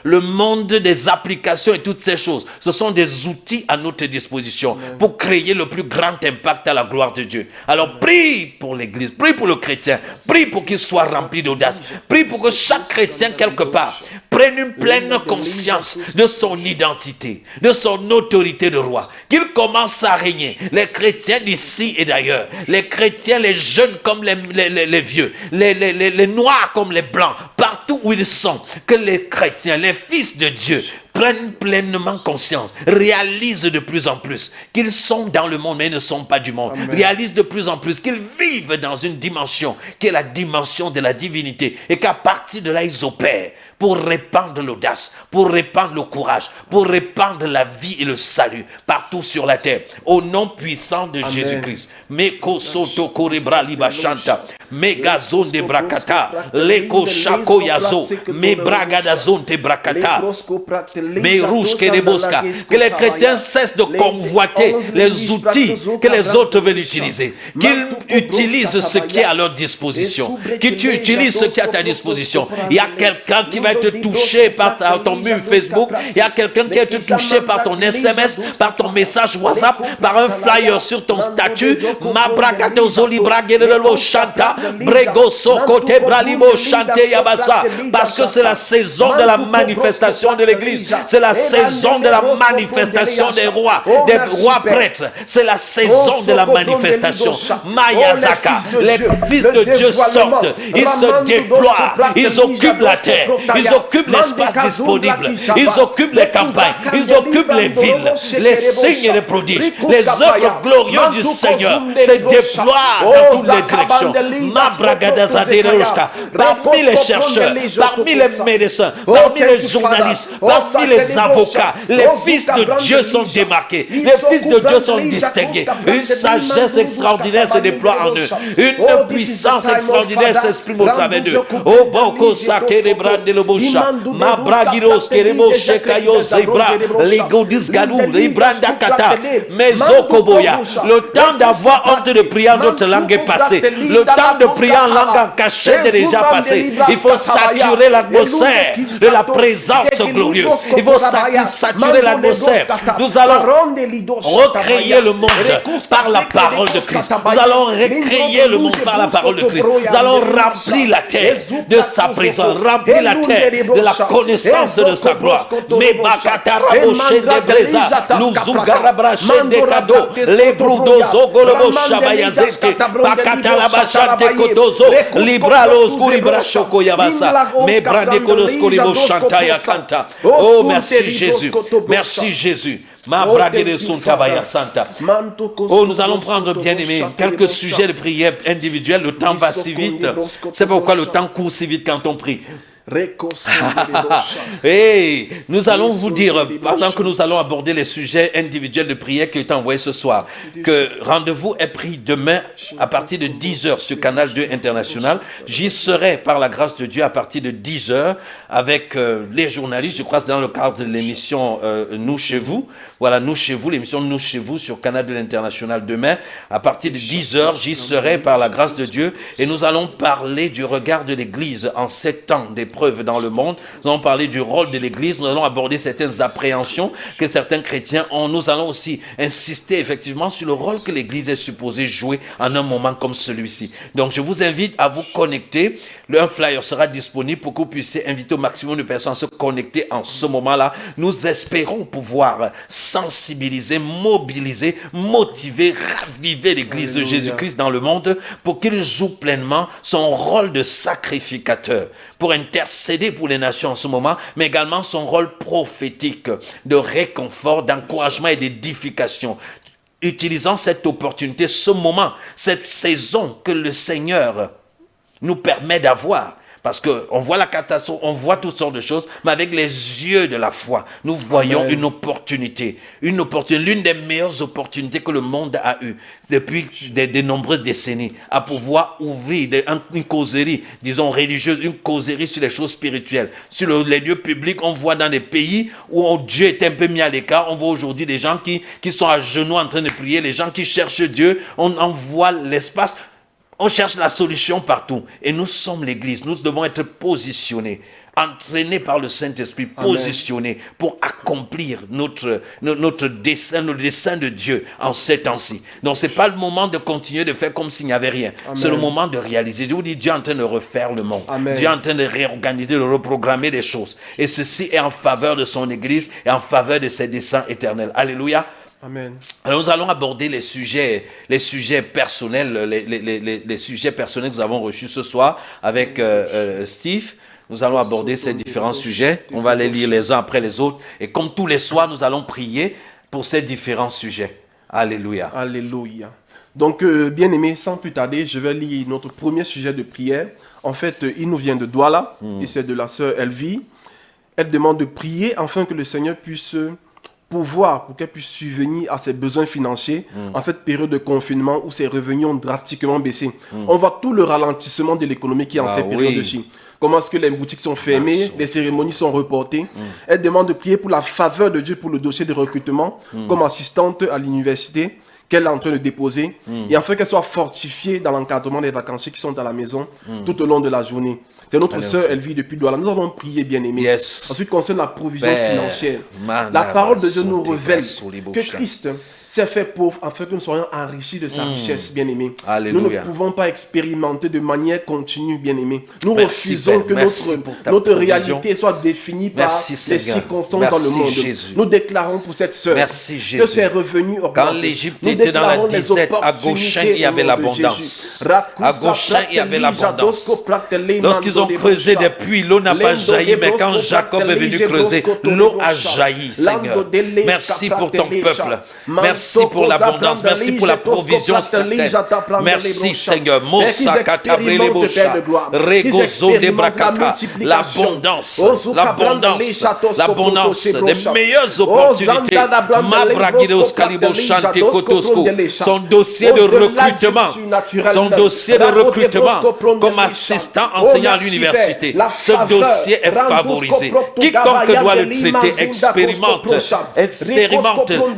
le monde des applications et toutes ces choses, ce sont des outils à notre disposition pour créer le plus grand impact à la gloire de Dieu. Alors prie pour l'Église, prie pour le chrétien, prie pour qu'il soit rempli d'audace, prie pour que chaque chrétien quelque part prenne une pleine conscience de son identité, de son autorité de roi, qu'il commence à régner. Les chrétiens d'ici et d'ailleurs, les chrétiens, les jeunes comme les vieux, les noirs comme les blancs, partout où ils sont, que les chrétiens, les fils de Dieu, prennent pleinement conscience, réalisent de plus en plus qu'ils sont dans le monde mais ils ne sont pas du monde. Amen. Réalisent de plus en plus qu'ils vivent dans une dimension qui est la dimension de la divinité et qu'à partir de là ils opèrent pour répandre l'audace, pour répandre le courage, pour répandre la vie et le salut partout sur la terre au nom puissant de Amen. Jésus-Christ. Meko soto korebra libashanta, megazon de brakata, leko shako yazo, me bragadazon te brakata. Mais rouge que les bosca, que les chrétiens cessent de convoiter les outils que les autres veulent utiliser, qu'ils utilisent ce qui est à leur disposition, que tu utilises ce qui est à ta disposition. Il y a quelqu'un qui va être touché par ton mur Facebook, il y a quelqu'un qui va être touché par ton SMS, par ton message WhatsApp, par un flyer sur ton statut, parce que c'est la saison de la manifestation de l'Église. C'est la saison de la manifestation des rois prêtres. C'est la saison de la manifestation. Mayazaka, les fils de Dieu sortent, ils se déploient, ils occupent la terre, ils occupent l'espace disponible, ils occupent les campagnes, ils occupent les villes, les signes et les prodiges, les œuvres glorieuses du Seigneur se déploient dans toutes les directions. Parmi les chercheurs, parmi les médecins, parmi les journalistes, parmi les avocats, les fils de Dieu sont démarqués, les fils de Dieu sont distingués. Une sagesse extraordinaire se déploie en eux, une puissance extraordinaire s'exprime au travers d'eux. Oh boko sakere brande le bosha, ma bragiros kerebo shekayo zebra, ligodis gadou, libranda kata, mezokoboya. Le temps d'avoir honte de prier en notre langue est passé. Le temps de prier en langue en cachette est déjà passé. Il faut saturer l'atmosphère de la présence glorieuse. Il faut saturer l'atmosphère. Nous allons recréer le monde par la parole de Christ. Nous allons recréer le monde par la parole de Christ. Nous allons remplir la terre de sa présence, remplir la terre lumière de la connaissance de sa gloire. Mais Bakatarabo Breza, Luzugarabra Shende Kado, Lebrudo Zogolobo Shabayazete, Bakatalabashante Kotozo, Libralos Kuribra Shoko Yabasa, Mais Brandekolos Koribo Shantaya Kanta. Oh, merci Jésus. Merci Jésus. Oh, nous allons prendre, bien aimé, quelques sujets de prière individuelle. Le temps va si vite. C'est pourquoi le temps court si vite quand on prie. Hey, nous allons vous dire, pendant que nous allons aborder les sujets individuels de prière qui ont été envoyés ce soir, que rendez-vous est pris demain à partir de 10h sur Canal 2 International. J'y serai par la grâce de Dieu à partir de 10h avec les journalistes. Je crois que c'est dans le cadre de l'émission Nous chez vous. Voilà, Nous chez vous, l'émission Nous chez vous sur Canal 2 International demain. À partir de 10h, j'y serai par la grâce de Dieu et nous allons parler du regard de l'Église en 7 ans d'épreuve dans le monde. Nous allons parler du rôle de l'Église. Nous allons aborder certaines appréhensions que certains chrétiens ont. Nous allons aussi insister effectivement sur le rôle que l'Église est supposée jouer en un moment comme celui-ci. Donc, je vous invite à vous connecter. Un flyer sera disponible pour que vous puissiez inviter au maximum de personnes à se connecter en ce moment-là. Nous espérons pouvoir sensibiliser, mobiliser, motiver, raviver l'Église de Jésus-Christ dans le monde pour qu'il joue pleinement son rôle de sacrificateur, pour intercéder pour les nations en ce moment, mais également son rôle prophétique de réconfort, d'encouragement et d'édification. Utilisant cette opportunité, ce moment, cette saison que le Seigneur nous permet d'avoir. Parce qu'on voit la catastrophe, on voit toutes sortes de choses, mais avec les yeux de la foi, nous voyons une opportunité, l'une des meilleures opportunités que le monde a eues depuis de nombreuses décennies, à pouvoir ouvrir une causerie, disons religieuse, une causerie sur les choses spirituelles. Sur les lieux publics, on voit dans des pays où Dieu est un peu mis à l'écart, on voit aujourd'hui des gens qui sont à genoux en train de prier, les gens qui cherchent Dieu, on voit l'espace. On cherche la solution partout. Et nous sommes l'Église. Nous devons être positionnés, entraînés par le Saint-Esprit, positionnés pour accomplir notre dessein, le dessein de Dieu en ces temps-ci. Donc, ce n'est pas le moment de continuer de faire comme s'il n'y avait rien. C'est le moment de réaliser. Je vous dis, Dieu est en train de refaire le monde. Dieu est en train de réorganiser, de reprogrammer les choses. Et ceci est en faveur de son Église et en faveur de ses desseins éternels. Alléluia. Amen. Alors nous allons aborder les sujets personnels, les sujets personnels que nous avons reçus ce soir avec Steve. Nous allons aborder ces différents sujets. On va les lire les uns après les autres. Et comme tous les soirs, nous allons prier pour ces différents sujets. Alléluia. Alléluia. Donc, bien aimé, sans plus tarder, je vais lire notre premier sujet de prière. En fait, il nous vient de Douala et c'est de la sœur Elvie. Elle demande de prier afin que le Seigneur puisse pour qu'elle puisse subvenir à ses besoins financiers en cette période de confinement où ses revenus ont drastiquement baissé. On voit tout le ralentissement de l'économie qui est en cette période-ci. Comment est-ce que les boutiques sont fermées, les cérémonies sont reportées. Elle demande de prier pour la faveur de Dieu pour le dossier de recrutement comme assistante à l'université qu'elle est en train de déposer et afin qu'elle soit fortifiée dans l'encadrement des vacanciers qui sont à la maison tout au long de la journée. C'est notre sœur, elle vit depuis Douala. Nous avons prié, bien aimé. En ce qui concerne la provision financière, la parole de Dieu nous révèle que Christ s'est fait pauvre afin que nous soyons enrichis de sa richesse, bien-aimés. Nous ne pouvons pas expérimenter de manière continue, bien-aimés. Nous refusons que notre réalité soit définie par les circonstances dans le monde. Nous déclarons pour cette sœur que ses revenus augmentent. Quand l'Égypte était dans la disette, à Goshen, il y avait l'abondance. À Goshen, il y avait l'abondance. Lorsqu'ils ont creusé des puits, l'eau n'a pas jailli, mais quand Jacob est venu creuser, l'eau a jailli, Seigneur. Merci pour ton peuple. Merci pour l'abondance. Merci pour la provision certaine. Merci, Seigneur. L'abondance, l'abondance des meilleures opportunités. Son dossier de recrutement, comme assistant enseignant à l'université. Ce dossier est favorisé. Quiconque doit le traiter expérimente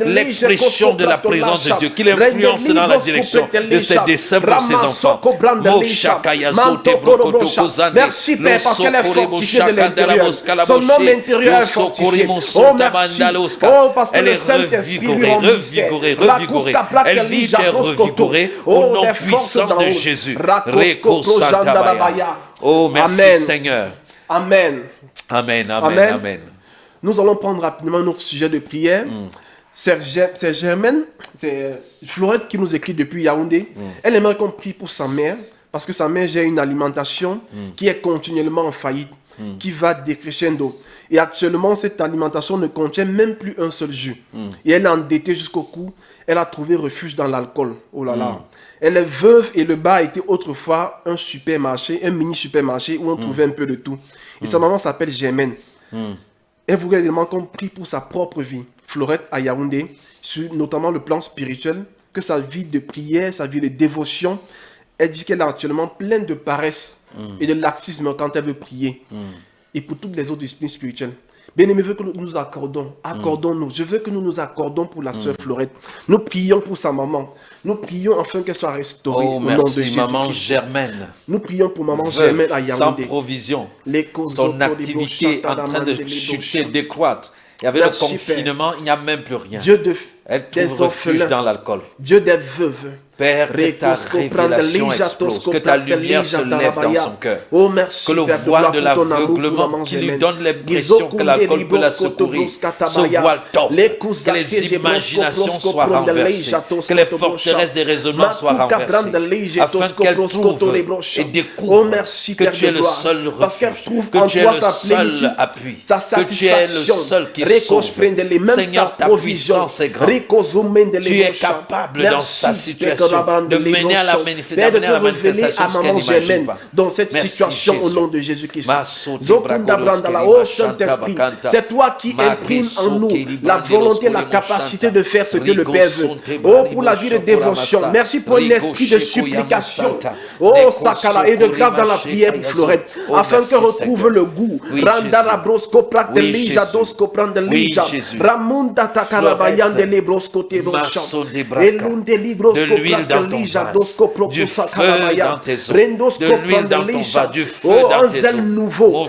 l'expression de la présence de Dieu, qu'il influence dans la direction de ses desseins pour ses enfants. Merci Père parce qu'elle est fortifiée de l'intérieur. Son homme intérieur est fortifié. Oh merci. Oh parce que le Saint-Esprit lui revigorée. Elle vit et revigorée au nom puissant de Jésus. Oh merci Seigneur. Amen. Amen, amen, Amen. amen. Nous allons prendre rapidement notre sujet de prière. C'est Germaine, c'est Florette qui nous écrit depuis Yaoundé. Elle aimerait qu'on prie pour sa mère, parce que sa mère gère une alimentation qui est continuellement en faillite, qui va décrescendo. Et actuellement, cette alimentation ne contient même plus un seul jus. Et elle est endettée jusqu'au cou. Elle a trouvé refuge dans l'alcool. Oh là là. Elle est veuve et le bar était autrefois un supermarché, un mini supermarché où on trouvait un peu de tout. Et sa maman s'appelle Germaine. Elle voudrait également qu'on prie pour sa propre vie. Florette à Yaoundé, sur notamment le plan spirituel, que sa vie de prière, sa vie de dévotion, elle dit qu'elle est actuellement pleine de paresse et de laxisme quand elle veut prier. Et pour toutes les autres disciplines spirituelles. Bien-aimé, je veux que nous nous accordons-nous. Je veux que nous nous accordons pour la sœur Florette. Nous prions pour sa maman. Nous prions afin qu'elle soit restaurée Oh, au nom de merci, Jésus. maman Germaine. Nous prions pour maman Veuve, Germaine à sans Yaoundé. provision. Les Son activité en train de chuter, décroître. Il y avait Merci, le confinement, il n'y a même plus rien. Dieu Elle des trouve refuge orphelins. dans l'alcool. Dieu des veuves. Père, que ta révélation explose, que ta lumière se lève dans son cœur. Oh, merci, Que le Père de voile gloire, de pour ton amour pour l'aveuglement maman qui lui Germaine. donne l'impression que l'alcool peut la secourir, ce voile tombe, que les imaginations soient renversées, que les forteresses des raisonnements soient renversées, afin qu'elle trouve et découvre que tu es le seul refuge, que tu es le seul appui, que tu es le seul qui sauve. Seigneur, ta puissance est grande. Tu es capable dans sa situation de mener à la manifestation ce qu'elle n'imagine pas. Dans cette Merci, situation, au Jésus. nom de Jésus-Christ. Masoti Zokunda bragodos Brandala, keliba oh Saint-Esprit, shanta c'est toi qui bakanta. imprimes en nous Mageso keliba la volonté, la ndelos capacité kolemo de faire ce que le shanta. Père veut. Rigo sonte Oh, pour la vie de bralibo dévotion. shokoramasa. Merci pour un Rigo esprit de sheko supplication. yamasanta. Oh, Deko Sakala, et de grâce dans la sokori prière pour mashe Florette, Oh, afin merci, qu'elle retrouve Seigneur. le goût. Oui, Randara Jésus. brosco prak de Oui, lija, Jésus. dosko pran de Oui, lija. Jésus. Ramunda takarabayan de lebrosko te Masso de Et brasca. l'un des libros De l'huile dans ton vase, du feu dans tes eaux, de l'huile dans ton vase, du feu dans tes eaux. nouveau.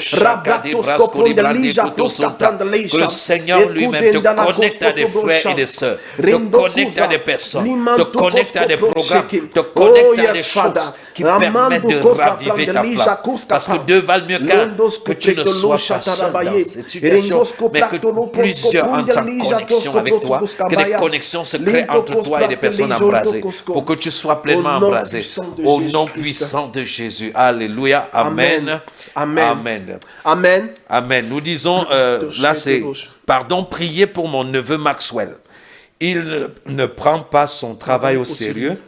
Que le Seigneur lui-même te connecte à des frères et des sœurs, te connecte à des personnes, te connecte à des programmes, te connecte à des choses qui permettent de raviver ta flamme. Parce que Dieu valent mieux qu'un, que tu ne sois pas seul dans cette situation, mais que plusieurs entrent en connexion avec toi, que des connexions se créent entre toi et des personnes embrasées, pour que tu sois pleinement embrasé. Au nom puissant de Jésus. Alléluia. Amen. Amen. Amen. Amen. Amen. Nous disons, là c'est, pardon, priez pour mon neveu Maxwell. Il ne prend pas son travail au sérieux.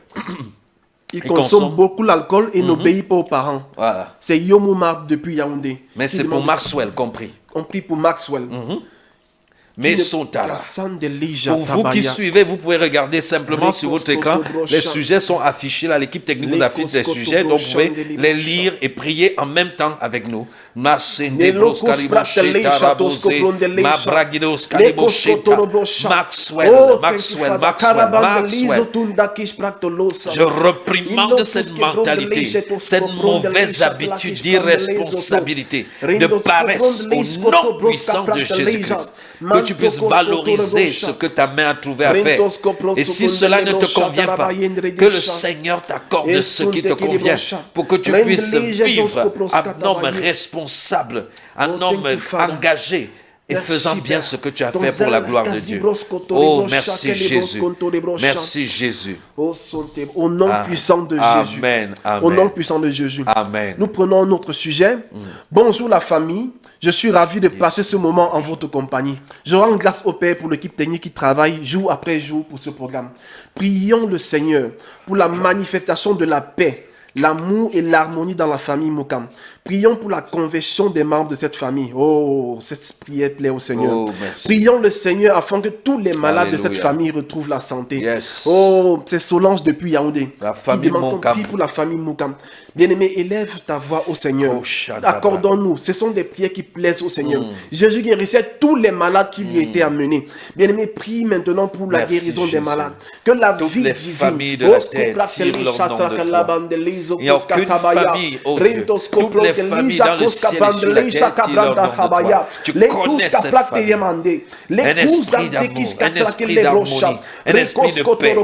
Il consomme beaucoup l'alcool et n'obéit pas aux parents. Voilà. C'est Yomoumar depuis Yaoundé. Mais c'est pour Maxwell compris. On prie pour Maxwell. Mais Sontara. Pour vous qui Tabaya. suivez, vous pouvez regarder simplement sur votre écran. Les sujets sont affichés là. L'équipe technique vous affiche les sujets. Donc vous pouvez les lire et prier en même temps avec nous. Maxwell, Maxwell. Je reprimande cette mentalité, cette mauvaise habitude d'irresponsabilité, de paresse au nom puissant de Jésus-Christ. Que tu puisses valoriser ce que ta main a trouvé à faire. Et si cela ne te convient pas, que le Seigneur t'accorde ce qui te convient pour que tu puisses vivre un homme responsable, un homme engagé et faisant bien ce que tu as fait pour la gloire de Dieu. Oh, merci Jésus. Merci Jésus. Au nom puissant de Jésus. Amen. Au nom Amen. puissant de Jésus. Amen. Nous prenons notre sujet. Bonjour la famille. Je suis ravi de passer ce moment en votre compagnie. Je rends grâce au Père pour l'équipe technique qui travaille jour après jour pour ce programme. Prions le Seigneur pour la manifestation de la paix, l'amour et l'harmonie dans la famille Mokam. Prions pour la conversion des membres de cette famille. Oh, cette prière plaît au Seigneur. Oh, merci. Prions le Seigneur afin que tous les malades de cette Alléluia. famille retrouvent la santé. Yes. Oh, c'est Solange depuis Yaoundé. La qui famille demande qu'on Mokam. prie pour la famille Mokam. Bien-aimé, élève ta voix au Seigneur. Oh, Shadabra. Accordons-nous. Ce sont des prières qui plaisent au Seigneur. Jésus guérissait tous les malades qui lui étaient amenés. Bien-aimé, prie maintenant pour la Merci, guérison des Jésus. malades. Que la Toutes vie les divine. familles de la terre tirent leur nom de toi. Il n'y a aucune famille, oh Dieu. Toutes les familles dans le ciel et sur la terre qui leur donnent de toi. Tu connais cette famille. Un esprit d'amour, un esprit d'harmonie, un esprit de paix,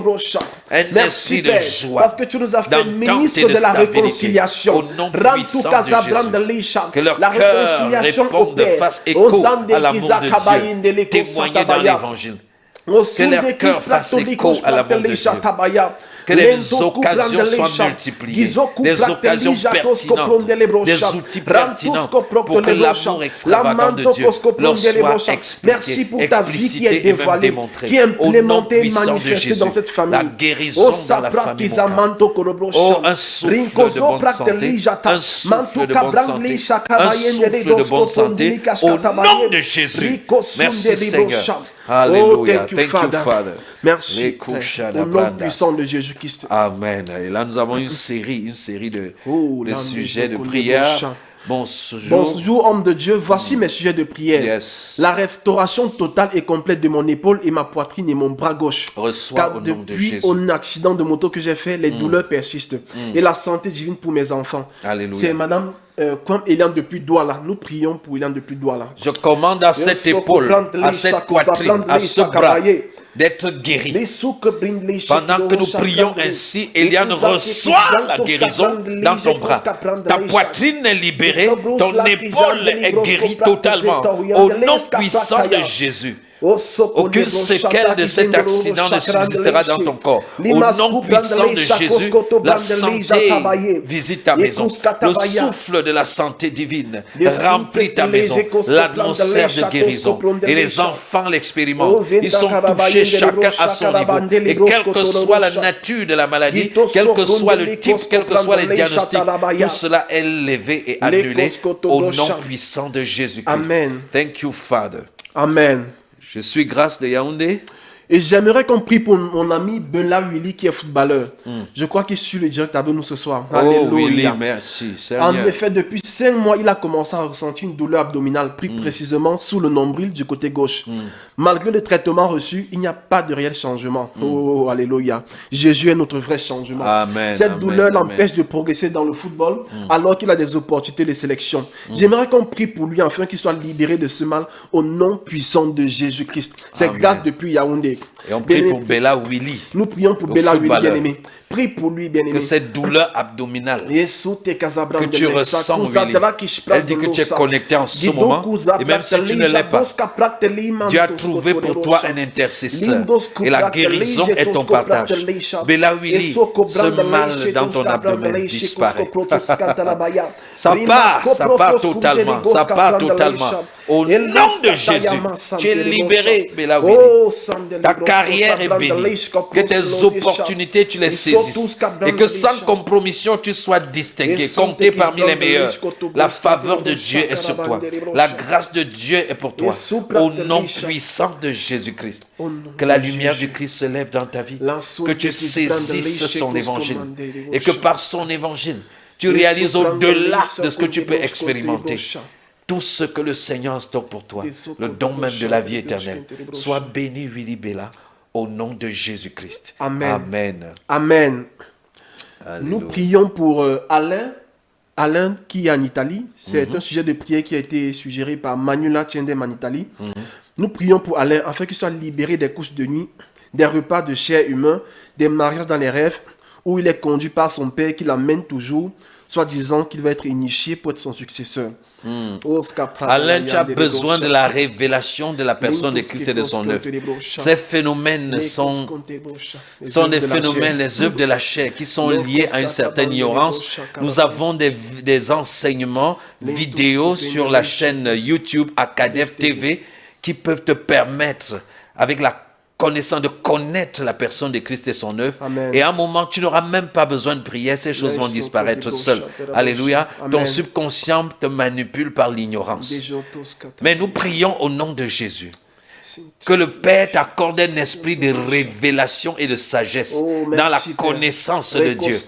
un esprit de joie, parce que tu nous as fait d'entente ministre et de de la stabilité. réconciliation. Au nom puissant de Jésus. Que leur La cœur réconciliation réponde, opère. fasse écho à l'amour de Dieu, témoigner dans l'évangile. Que leur cœur fasse écho à l'amour de Dieu. Que les occasions soient multipliées, des occasions pertinentes, des outils pertinents pour que l'amour extravagant de Dieu leur soit expliqué, explicité et même démontré. Qui est Au nom implémenté, puissant de manifesté Jésus, dans cette famille. la guérison dans la famille. Oh, un souffle de bonne santé, un souffle de bonne santé, un souffle de bonne santé, au nom de Jésus. Merci Seigneur. Alléluia. Thank you, Father. Merci, Les Père. couches Au nom puissant de Jésus-Christ. Amen. Et là, nous avons une série de sujets de prière. Bonjour, homme de Dieu. Voici mes sujets de prière. Yes. La restauration totale et complète de mon épaule et ma poitrine et mon bras gauche. Reçois Car au nom de depuis Jésus. un accident de moto que j'ai fait, les douleurs persistent. Et la santé divine pour mes enfants. Alléluia. C'est madame comme Eliane depuis Douala. Nous prions pour Eliane depuis Douala. Je commande à cette épaule, à cette poitrine, à ce bras d'être guéri. Pendant que nous prions ainsi, Eliane reçoit la guérison dans ton bras. Ta poitrine est libérée, ton épaule est guérie totalement. Au nom puissant de Jésus. Aucune séquelle de cet accident ne subsistera dans ton corps. Au nom puissant de Jésus, la santé visite ta maison. Le souffle de la santé divine remplit ta maison. L'atmosphère de guérison. Et les enfants l'expérimentent. Ils sont touchés chacun à son niveau. Et quelle que soit la nature de la maladie, quel que soit le type, quels que soient les diagnostics, tout cela est levé et annulé au nom puissant de Jésus-Christ. Amen. Thank you, Father. Amen. Je suis Grâce de Yaoundé. Et j'aimerais qu'on prie pour mon ami Bella Willy qui est footballeur. Je crois qu'il suit le direct avec nous ce soir. Oh Willy, merci. En effet, depuis 5 mois, il a commencé à ressentir une douleur abdominale, plus précisément sous le nombril du côté gauche. Malgré le traitement reçu, il n'y a pas de réel changement. Oh, alléluia. Jésus est notre vrai changement. Amen, Cette amen, douleur amen. l'empêche de progresser dans le football alors qu'il a des opportunités de sélection. J'aimerais qu'on prie pour lui afin qu'il soit libéré de ce mal au nom puissant de Jésus-Christ. C'est Amen. Grâce depuis Yaoundé. Et on prie pour Bella Willy. Nous prions pour le Bella Willy, footballeur. bien-aimé. Prie pour lui, bien-aimé. Que cette douleur abdominale Que que tu ressens, Willy, elle dit que tu es connecté en ce moment. Et même si tu ne l'es pas, Dieu a trouvé pour toi un intercesseur. Et la guérison est ton partage. Bella Willy, ce mal dans ton abdomen disparaît. Ça part totalement. Ça part totalement. Au nom de Jésus, tu es libéré, Bella Willy. Ta carrière est bénie. Que tes opportunités, tu les saisisses. Et que sans compromission, tu sois distingué, compté parmi les meilleurs. La faveur de Dieu est sur toi. La grâce de Dieu est pour toi. Au nom puissant de Jésus-Christ. Que la lumière du Christ se lève dans ta vie. Que tu saisisses son évangile. Et que par son évangile, tu réalises au-delà de ce que tu peux expérimenter. Tout ce que le Seigneur stocke pour toi, le don même de la vie éternelle. Sois béni, Willy Bella, au nom de Jésus-Christ. Amen. Amen. Amen. Alléluia. Nous prions pour Alain. Alain qui est en Italie. C'est un sujet de prière qui a été suggéré par Manuela Tchendem en Italie. Nous prions pour Alain afin qu'il soit libéré des couches de nuit, des repas de chair humain, des mariages dans les rêves, où il est conduit par son père qui l'amène toujours, soit disant qu'il va être initié pour être son successeur. Alain, tu as besoin de la révélation de la personne de Christ et de son œuvre. Ces phénomènes sont des phénomènes, les œuvres de la chair qui sont liées à une certaine ignorance. Nous avons des enseignements vidéo sur la chaîne YouTube Akadev TV qui peuvent te permettre, avec la connaissance, de connaître la personne de Christ et son œuvre. Amen. Et à un moment, tu n'auras même pas besoin de prière, ces choses vont disparaître seules. Alléluia. Ton Amen. subconscient te manipule par l'ignorance. Mais nous prions au nom de Jésus. Que le Père t'accorde un esprit de révélation et de sagesse dans la connaissance de Dieu.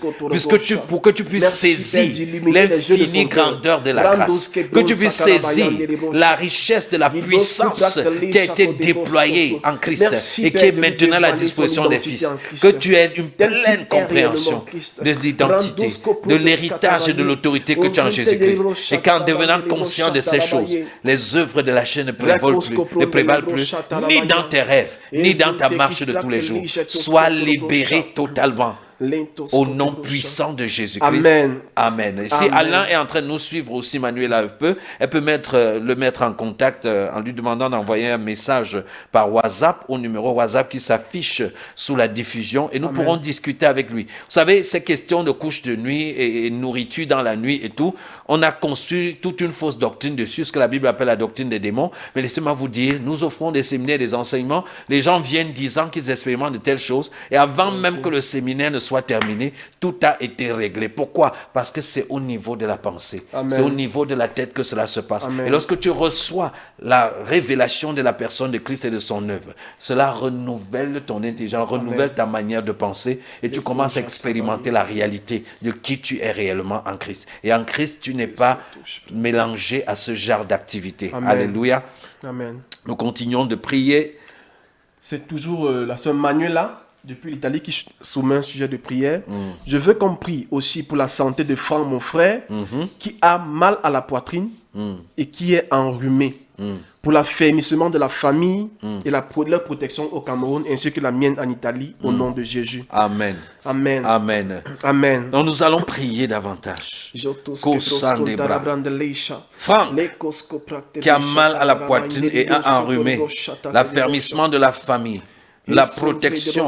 Pour que tu puisses saisir l'infinie grandeur de la grâce. Que tu puisses saisir la richesse de la puissance qui a été déployée en Christ et qui est maintenant à la disposition des fils. Que tu aies une pleine compréhension de l'identité, de l'héritage et de l'autorité que tu as en Jésus-Christ. Et qu'en devenant conscient de ces choses, les œuvres de la chaîne ne prévalent plus, ni dans tes rêves, ni dans ta marche de tous les jours. Sois libéré totalement. Au nom puissant de Jésus-Christ. Amen. Amen. Et si Alain est en train de nous suivre aussi, Manuela elle peut le mettre en contact en lui demandant d'envoyer un message par WhatsApp au numéro WhatsApp qui s'affiche sous la diffusion et nous pourrons discuter avec lui. Vous savez, ces questions de couche de nuit et nourriture dans la nuit et tout, on a construit toute une fausse doctrine dessus, ce que la Bible appelle la doctrine des démons. Mais laissez-moi vous dire, nous offrons des séminaires, des enseignements. Les gens viennent disant qu'ils expérimentent de telles choses et avant même que le séminaire ne soit terminé, tout a été réglé. Pourquoi? Parce que c'est au niveau de la pensée. C'est au niveau de la tête que cela se passe. Et lorsque tu reçois la révélation de la personne de Christ et de son œuvre, cela renouvelle ton intelligence, renouvelle ta manière de penser et tu commences à expérimenter la réalité de qui tu es réellement en Christ. Et en Christ, tu n'es pas mélangé à ce genre d'activité. Alléluia. Amen. Nous continuons de prier. C'est toujours la sœur Manuela depuis l'Italie qui soumet un sujet de prière. Je veux qu'on prie aussi pour la santé de Franck, mon frère, qui a mal à la poitrine et qui est enrhumé. Pour l'affermissement de la famille et leur protection au Cameroun, ainsi que la mienne en Italie, au nom de Jésus. Amen. Amen. Amen. Amen. Donc nous allons prier davantage. Franck, qui a mal à la poitrine et a enrhumé, l'affermissement de la famille, la protection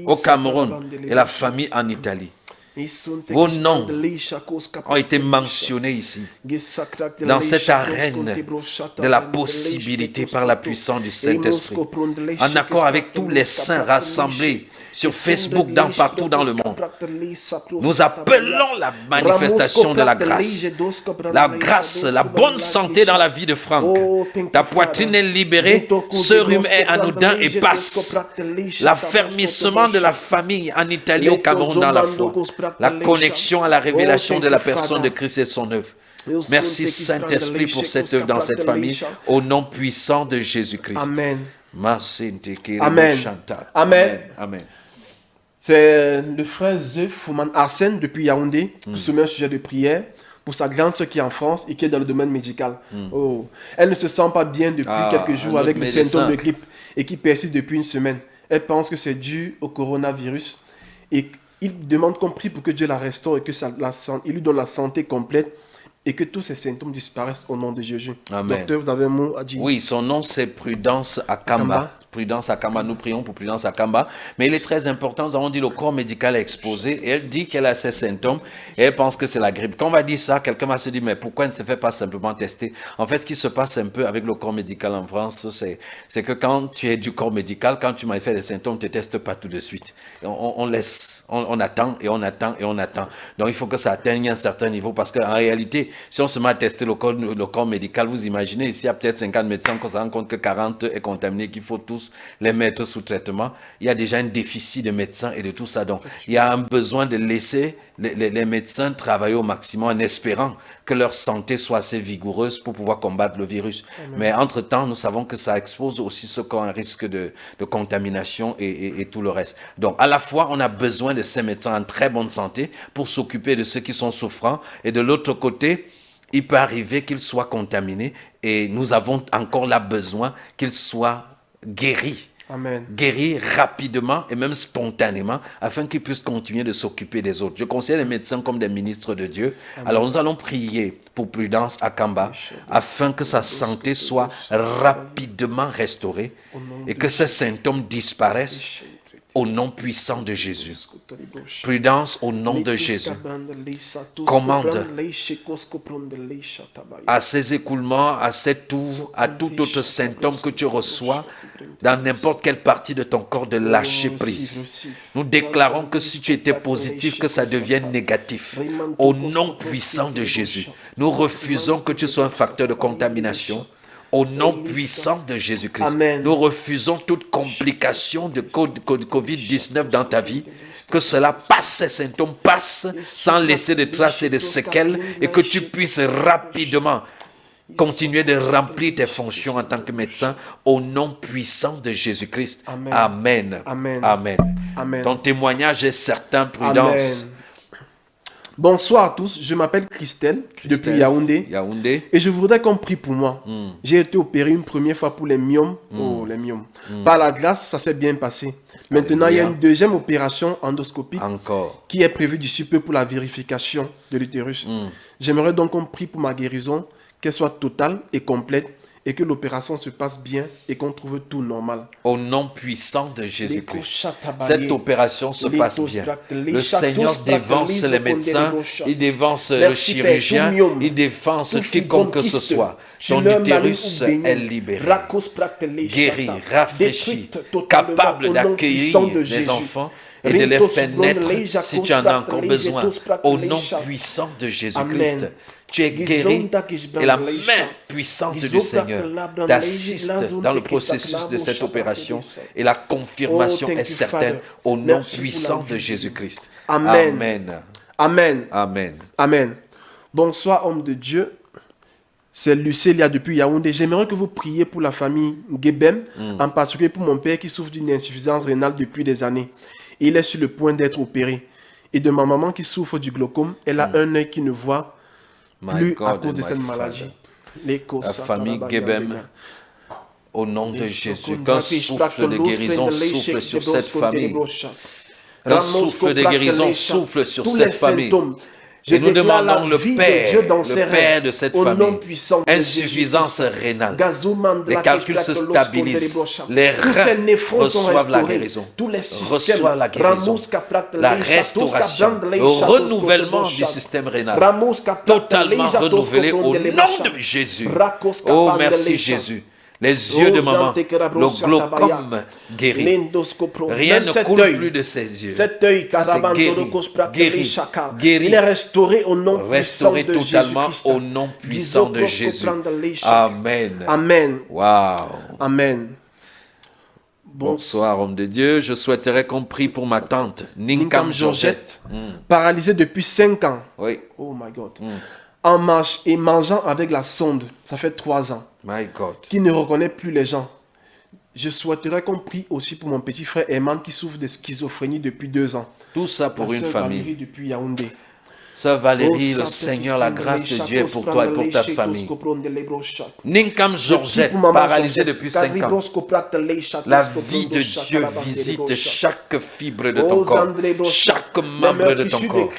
au Cameroun et la famille en Italie. Vos noms ont été mentionnés ici, dans cette arène de la possibilité par la puissance du Saint-Esprit, en accord avec tous les saints rassemblés sur Facebook, partout dans le monde. Nous appelons la manifestation de la grâce, la bonne santé dans la vie de Franck. Ta poitrine est libérée, ce rhume est anodin et passe. L'affermissement de la famille en Italie, au Cameroun, dans la foi. La connexion à la révélation de la personne de Christ et de son œuvre. Merci Saint-Esprit pour cette œuvre dans cette famille, au nom puissant de Jésus-Christ. Amen. Amen. Amen. Amen. C'est le frère Fouman Arsène depuis Yaoundé qui soumet un sujet de prière pour sa grande sœur qui est en France et qui est dans le domaine médical. Elle ne se sent pas bien depuis quelques jours avec les symptômes de grippe et qui persistent depuis une semaine. Elle pense que c'est dû au coronavirus et il demande qu'on prie pour que Dieu la restaure et que il lui donne la santé complète et que tous ces symptômes disparaissent au nom de Jésus. Amen. Docteur, vous avez un mot à dire? Oui, son nom c'est Prudence Akamba. Prudence Akamba, nous prions pour Prudence Akamba. Mais il est très important, nous avons dit le corps médical est exposé et elle dit qu'elle a ces symptômes et elle pense que c'est la grippe. Quand on va dire ça, quelqu'un va se dire, mais pourquoi elle ne se fait pas simplement tester? En fait, ce qui se passe un peu avec le corps médical en France, c'est que quand tu es du corps médical, quand tu manifestes des symptômes, tu ne testes pas tout de suite. On laisse, on attend et on attend et on attend. Donc il faut que ça atteigne un certain niveau parce qu'en réalité, si on se met à tester le corps médical, vous imaginez, ici il y a peut-être 50 médecins, qu'on se rend compte que 40 est contaminé, qu'il faut tous les mettre sous traitement. Il y a déjà un déficit de médecins et de tout ça. Donc, il y a un besoin de laisser les médecins travailler au maximum en espérant que leur santé soit assez vigoureuse pour pouvoir combattre le virus. Amen. Mais entre-temps, nous savons que ça expose aussi ceux qui ont un risque de contamination et tout le reste. Donc, à la fois, on a besoin de ces médecins en très bonne santé pour s'occuper de ceux qui sont souffrants. Et de l'autre côté, il peut arriver qu'ils soient contaminés et nous avons encore là besoin qu'ils soient guéris. Amen. Guéris rapidement et même spontanément afin qu'ils puissent continuer de s'occuper des autres. Je considère les médecins comme des ministres de Dieu. Amen. Alors nous allons prier pour Prudence Akamba afin que sa santé soit rapidement restaurée et que ses symptômes disparaissent au nom puissant de Jésus. Prudence au nom de Jésus. Commande à ces écoulements, à cette toux, à tout autre symptôme que tu reçois dans n'importe quelle partie de ton corps de lâcher prise. Nous déclarons que si tu étais positif, que ça devienne négatif. Au nom puissant de Jésus, nous refusons que tu sois un facteur de contamination. Au nom puissant de Jésus-Christ, Amen. nous refusons toute complication de COVID-19 dans ta vie. Que cela passe, ces symptômes passent sans laisser de traces et de séquelles et que tu puisses rapidement continuer de remplir tes fonctions en tant que médecin au nom puissant de Jésus-Christ. Amen. Amen. Amen. Amen. Amen. Ton témoignage est certain, Prudence. Amen. Bonsoir à tous, je m'appelle Christelle, depuis Yaoundé. Et je voudrais qu'on prie pour moi. J'ai été opéré une première fois pour les myomes. Oh, les myomes. Par la grâce, ça s'est bien passé. Maintenant, il y a une deuxième opération endoscopique qui est prévue d'ici peu pour la vérification de l'utérus. J'aimerais donc qu'on prie pour ma guérison, qu'elle soit totale et complète et que l'opération se passe bien et qu'on trouve tout normal. Au nom puissant de Jésus-Christ, cette opération se passe bien. Le Seigneur dévance les médecins, il dévance le chirurgien, il dévance quiconque que ce soit. Ton utérus est libéré, guéri, rafraîchi, capable d'accueillir les enfants et de les faire naître si tu en as encore besoin. Au nom puissant de Jésus-Christ, tu es guéri et la main puissante du Seigneur t'assiste dans le processus de cette opération et la confirmation est certaine au nom puissant de Jésus-Christ. Amen. Amen. Amen. Amen. Amen. Bonsoir, homme de Dieu. C'est Lucélia depuis Yaoundé. J'aimerais que vous priez pour la famille Gebem, en particulier pour mon père qui souffre d'une insuffisance rénale depuis des années. Il est sur le point d'être opéré. Et de ma maman qui souffre du glaucome, elle a un œil qui ne voit plus à cause de cette maladie. La famille Gebem, au nom de Jésus, qu'un souffle de guérison souffle sur cette famille. Un souffle de guérison souffle sur cette famille. Et nous demandons le Père de cette famille, insuffisance rénale, les calculs se stabilisent, les reins reçoivent la guérison, reçoivent la guérison, la restauration, le renouvellement du système rénal, totalement renouvelé au nom de Jésus. Oh, merci Jésus. Les yeux de maman, le glaucome guéri. Rien ne coule plus de ses yeux. Cet œil, guéri, guéri, il est restauré au nom puissant de totalement Jésus-Christ. au nom puissant de Jésus. Amen. Amen. Wow. Amen. Bonsoir, homme de Dieu. Je souhaiterais qu'on prie pour ma tante, Ninkam Georgette. Paralysée depuis 5 ans. Oui. Oh my God. En marche et mangeant avec la sonde, ça fait 3 ans. My God. Qui ne reconnaît plus les gens. Je souhaiterais qu'on prie aussi pour mon petit frère Eman qui souffre de schizophrénie depuis 2 ans. Tout ça pour une famille. Valérie depuis Yaoundé. Sœur Valérie, le Seigneur, la grâce de Dieu est pour toi et pour ta famille. Ninkam Georgette, paralysée depuis 5 ans. La vie de Dieu visite chaque fibre de ton corps, chaque membre de ton corps,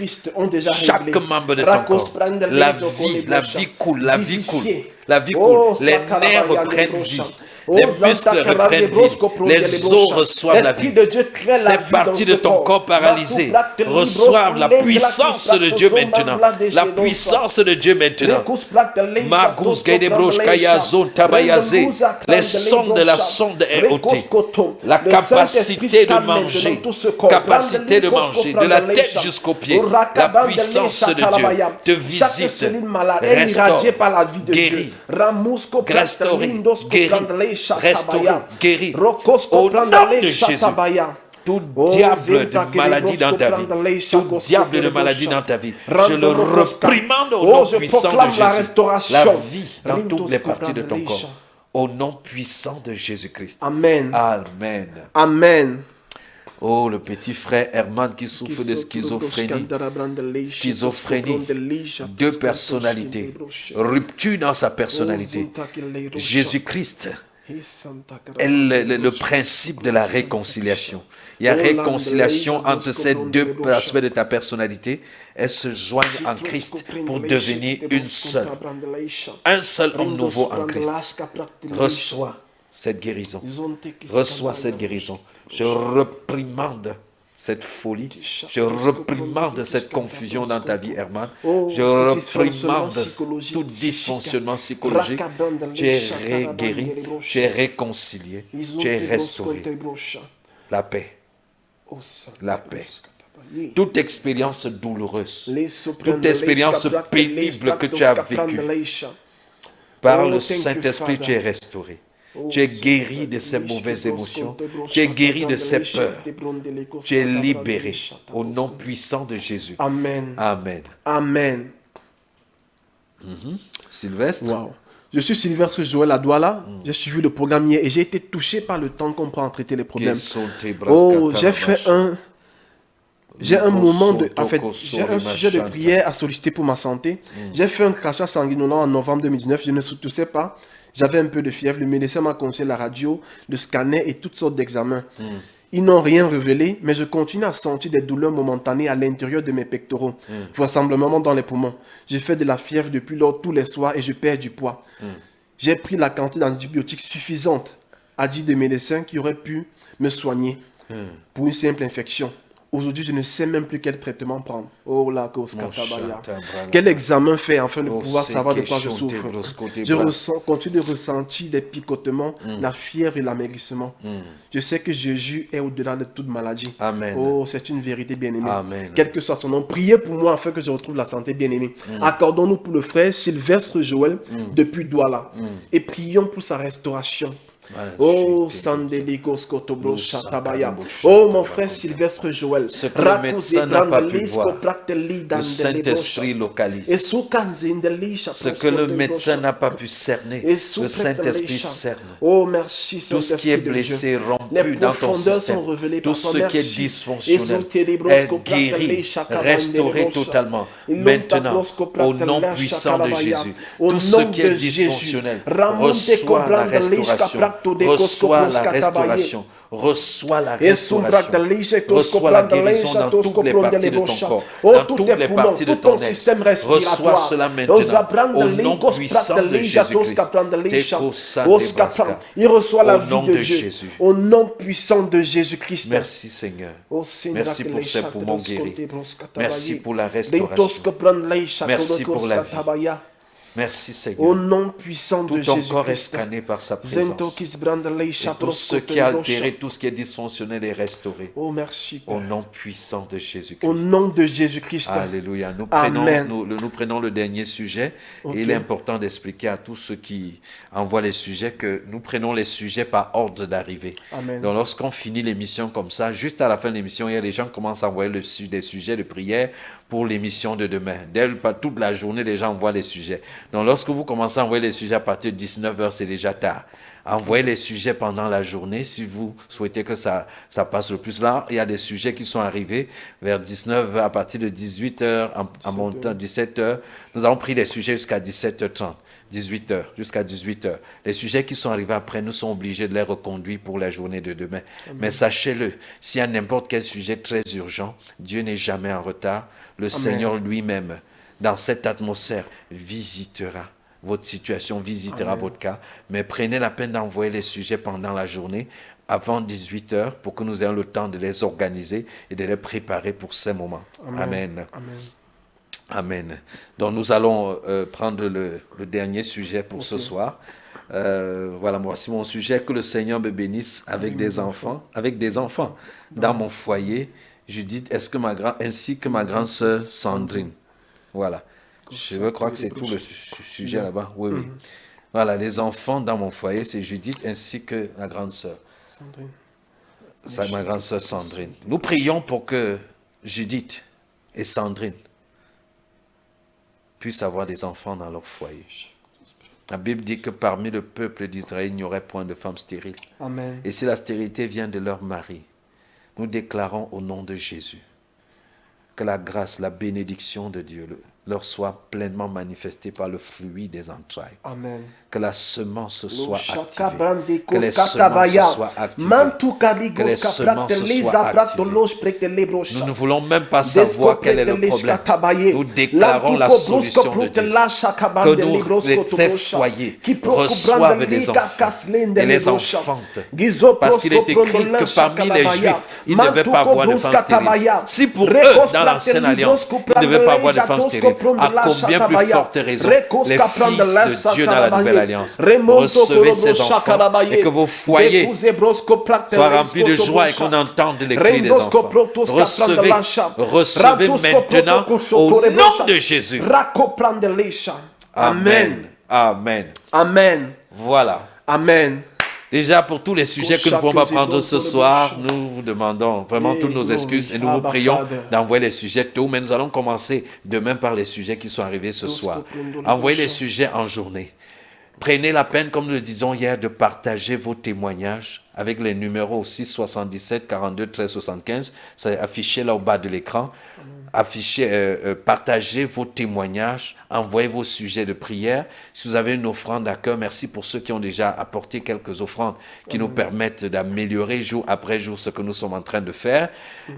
chaque membre de ton corps. La vie coule, la vie coule, la vie coule. Les nerfs reprennent vie. Les muscles reprennent vie. Les os reçoivent la vie. Ces parties de ton corps paralysées reçoivent la puissance de Dieu maintenant. La puissance de Dieu maintenant. Magus Gaidebrosh Kayazon Tabayazé. Les sondes de la sonde est ôtée. La capacité de manger. Capacité de manger. De la tête jusqu'aux pieds. La puissance de Dieu te visite. Restaure. Guérit. Restauré. Guérit. Restauré, guéri, au nom de Jésus. Tout diable de maladie dans ta vie, tout diable de maladie dans ta vie, je le reprimande au nom puissant de Jésus. La vie dans toutes les parties de ton corps, au nom puissant de Jésus-Christ. Amen. Amen. Amen. Oh, le petit frère Herman qui souffre de schizophrénie, deux personnalités, rupture dans sa personnalité. Jésus-Christ est le principe de la réconciliation. Il y a réconciliation entre ces deux aspects de ta personnalité. Elles se joignent en Christ pour devenir une seule. Un seul homme nouveau en Christ. Reçois cette guérison. Reçois cette guérison. Je reprimande cette folie. Je reprimande cette confusion dans ta vie, Herman. Je reprimande tout dysfonctionnement psychologique. Tu es guéri, tu es réconcilié, tu es restauré. La paix. La paix. Toute expérience douloureuse, toute expérience pénible que tu as vécue, Par Oh, le thank you, Saint-Esprit, Father. tu es restauré. Oh, Tu es Seigneur, guéri de ces mauvaises émotions. Tu es guéri de ces peurs. Tu es libéré au nom puissant de Jésus. Amen. Amen. Amen. Sylvestre, Wow. Je suis Sylvestre Joël Adouala. J'ai suivi le programme hier et j'ai été touché par le temps qu'on prend à traiter les problèmes. Oh, j'ai un moment de... En fait, j'ai un sujet de prière à solliciter pour ma santé. J'ai fait un crachat sanguinolent en novembre 2019. Je ne toussais pas. J'avais un peu de fièvre. Le médecin m'a conseillé la radio, le scanner et toutes sortes d'examens. Ils n'ont rien révélé, mais je continue à sentir des douleurs momentanées à l'intérieur de mes pectoraux, vraisemblablement dans les poumons. J'ai fait de la fièvre depuis lors tous les soirs et je perds du poids. J'ai pris la quantité d'antibiotiques suffisante, a dit des médecins qui auraient pu me soigner pour une simple infection. Aujourd'hui, je ne sais même plus quel traitement prendre. Oh la cause katabaya. Quel examen faire afin de pouvoir savoir de quoi je souffre. Je continue de ressentir des picotements, la fièvre et l'amaigrissement. Je sais que Jésus est au-delà de toute maladie. Amen. Oh, c'est une vérité bien-aimée. Amen. Quel que soit son nom, priez pour moi afin que je retrouve la santé bien-aimée. Accordons-nous pour le frère Sylvestre Joël depuis Douala et prions pour sa restauration. Oh, Sandeligos Kotobro Chatabaya. Oh, mon frère Sylvestre Joël. Ce que le médecin n'a pas pu voir, le Saint-Esprit localise. Ce que le médecin n'a pas pu cerner, le Saint-Esprit cerne. Oh, merci, tout ce qui est blessé, rompu dans ton système, tout ce qui est dysfonctionnel est guéri, restauré totalement. Maintenant, au nom puissant de Jésus, tout ce qui est dysfonctionnel reçoit la restauration. Reçois la restauration. Reçois la restauration. Reçois la guérison dans toutes les parties de ton corps, dans toutes les parties de ton être. Reçois cela maintenant au nom puissant de Jésus-Christ. Il reçoit la au nom vie de de Dieu. Jésus. Au nom puissant de Jésus-Christ. Merci Seigneur. Merci pour ces poumons guéris. Merci pour la restauration. Merci pour la vie. Merci Seigneur. Au nom puissant de Tout ton Jésus-Christ. corps est scanné par sa présence. Et tout ce qui est altéré, tout ce qui est dysfonctionnel est restauré. Oh, merci, Père. Au nom puissant de Jésus-Christ. Au nom de Jésus-Christ. Alléluia. Nous prenons le dernier sujet. Okay. Et il est important d'expliquer à tous ceux qui envoient les sujets que nous prenons les sujets par ordre d'arrivée. Amen. Donc lorsqu'on finit l'émission comme ça, juste à la fin de l'émission, il y a des gens qui commencent à envoyer des sujets de prière pour l'émission de demain. Toute la journée, les gens envoient les sujets. Donc, lorsque vous commencez à envoyer les sujets à partir de 19h, c'est déjà tard. Envoyez les sujets pendant la journée si vous souhaitez que ça passe le plus. Là, il y a des sujets qui sont arrivés vers 19h, à partir de 18h, en montant 17h. Nous avons pris les sujets jusqu'à 17h30. 18h, jusqu'à 18h. Les sujets qui sont arrivés après, nous sommes obligés de les reconduire pour la journée de demain. Amen. Mais sachez-le, s'il y a n'importe quel sujet très urgent, Dieu n'est jamais en retard. Le Amen. Seigneur lui-même, dans cette atmosphère, visitera votre situation, visitera Amen. Votre cas. Mais prenez la peine d'envoyer les sujets pendant la journée, avant 18h, pour que nous ayons le temps de les organiser et de les préparer pour ces moments. Amen. Amen. Amen. Amen. Donc nous allons prendre le dernier sujet pour ce soir. Voilà, voici mon sujet. Que le Seigneur me bénisse avec des enfants, dans mon foyer. Judith, ainsi que ma grande sœur Sandrine. Voilà. Je crois que c'est tout le sujet là-bas. Oui, oui. Voilà, les enfants dans mon foyer, c'est Judith ainsi que ma grande sœur. Ma grande sœur Sandrine. Nous prions pour que Judith et Sandrine puissent avoir des enfants dans leur foyer. La Bible dit que parmi le peuple d'Israël, il n'y aurait point de femmes stériles. Amen. Et si la stérilité vient de leur mari, nous déclarons au nom de Jésus que la grâce, la bénédiction de Dieu leur soit pleinement manifestée par le fruit des entrailles. Amen. Que la semence soit activée. Que les semences soient activées. Que les semences soient activées. Nous ne voulons même pas savoir quel est le problème. Nous déclarons la solution de Dieu. Que ces foyers reçoivent des enfants et les enfantent. Parce qu'il est écrit que parmi les Juifs, il ne devait pas avoir de femmes stériles. Si pour eux, dans l'ancienne alliance, il ne devait pas avoir de femmes stériles, à combien plus forte raison les fils de Dieu dans la nouvelle alliance, recevez ces enfants et que vos foyers soient remplis de joie et qu'on entende les cris des enfants. Recevez maintenant au nom de Jésus. Amen. Amen. Amen. Voilà. Amen. Déjà, pour tous les sujets que nous ne pouvons pas prendre ce soir, nous vous demandons vraiment toutes nos excuses et nous vous prions d'envoyer les sujets tôt, mais nous allons commencer demain par les sujets qui sont arrivés ce soir. Envoyez les sujets en journée. Prenez la peine, comme nous le disions hier, de partager vos témoignages avec les numéros 6 77 42 13 75. C'est affiché là au bas de l'écran. Partagez vos témoignages, envoyez vos sujets de prière. Si vous avez une offrande à cœur, merci pour ceux qui ont déjà apporté quelques offrandes qui nous permettent d'améliorer jour après jour ce que nous sommes en train de faire.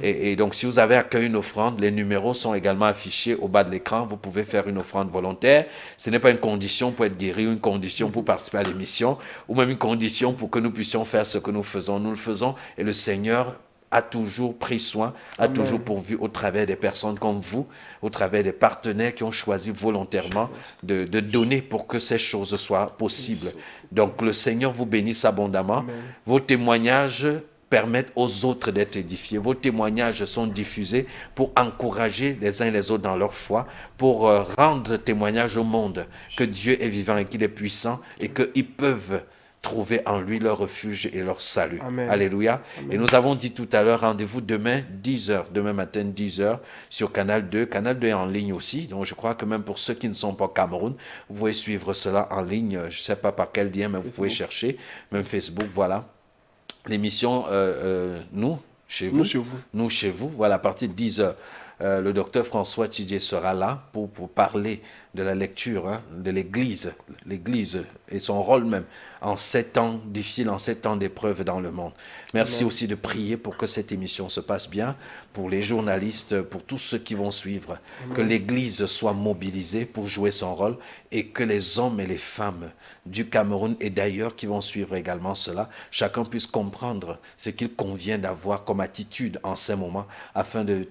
Et donc, si vous avez à cœur une offrande, les numéros sont également affichés au bas de l'écran. Vous pouvez faire une offrande volontaire. Ce n'est pas une condition pour être guéri, une condition pour participer à l'émission, ou même une condition pour que nous puissions faire ce que nous faisons. Nous le faisons et le Seigneur a toujours pris soin, a toujours pourvu au travers des personnes comme vous, au travers des partenaires qui ont choisi volontairement de donner pour que ces choses soient possibles. Donc le Seigneur vous bénisse abondamment. Amen. Vos témoignages permettent aux autres d'être édifiés. Vos témoignages sont diffusés pour encourager les uns et les autres dans leur foi, pour rendre témoignage au monde que Dieu est vivant et qu'il est puissant et qu'ils peuvent trouver en lui leur refuge et leur salut. Amen. Alléluia. Amen. Et nous avons dit tout à l'heure, rendez-vous demain, 10h, demain matin, 10h, sur Canal 2. Canal 2 est en ligne aussi, donc je crois que même pour ceux qui ne sont pas au Cameroun, vous pouvez suivre cela en ligne. Je ne sais pas par quel lien, mais vous pouvez chercher, même Facebook, voilà. L'émission, nous, chez vous. Nous, chez vous. Voilà, à partir de 10h. Le docteur François Tidjé sera là pour parler de la lecture de l'Église et son rôle même en ces temps difficiles, en ces temps d'épreuves dans le monde. Merci Amen. Aussi de prier pour que cette émission se passe bien, pour les journalistes, pour tous ceux qui vont suivre, Amen. Que l'Église soit mobilisée pour jouer son rôle et que les hommes et les femmes du Cameroun et d'ailleurs qui vont suivre également cela, chacun puisse comprendre ce qu'il convient d'avoir comme attitude en ces moments afin de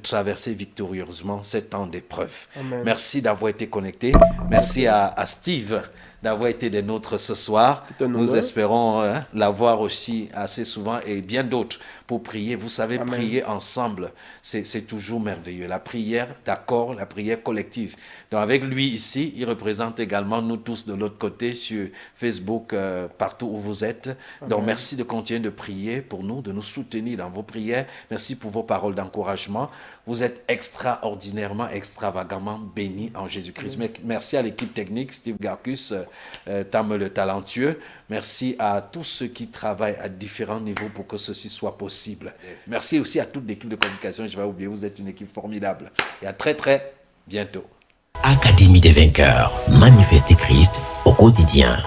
traverser victorieusement ces temps d'épreuve. Merci d'avoir été connecté. Merci à Steve d'avoir été des nôtres ce soir. Nous espérons l'avoir aussi assez souvent et bien d'autres pour prier. Vous savez, Amen. Prier ensemble, c'est toujours merveilleux. La prière d'accord, la prière collective. Donc avec lui ici, il représente également nous tous de l'autre côté sur Facebook, partout où vous êtes. Amen. Donc merci de continuer de prier pour nous, de nous soutenir dans vos prières. Merci pour vos paroles d'encouragement. Vous êtes extraordinairement, extravagamment bénis en Jésus-Christ. Merci à l'équipe technique, Steve Garcus, Tam le talentueux. Merci à tous ceux qui travaillent à différents niveaux pour que ceci soit possible. Merci aussi à toute l'équipe de communication. Je vais oublier, vous êtes une équipe formidable. Et à très très bientôt. Académie des vainqueurs, manifestez Christ au quotidien.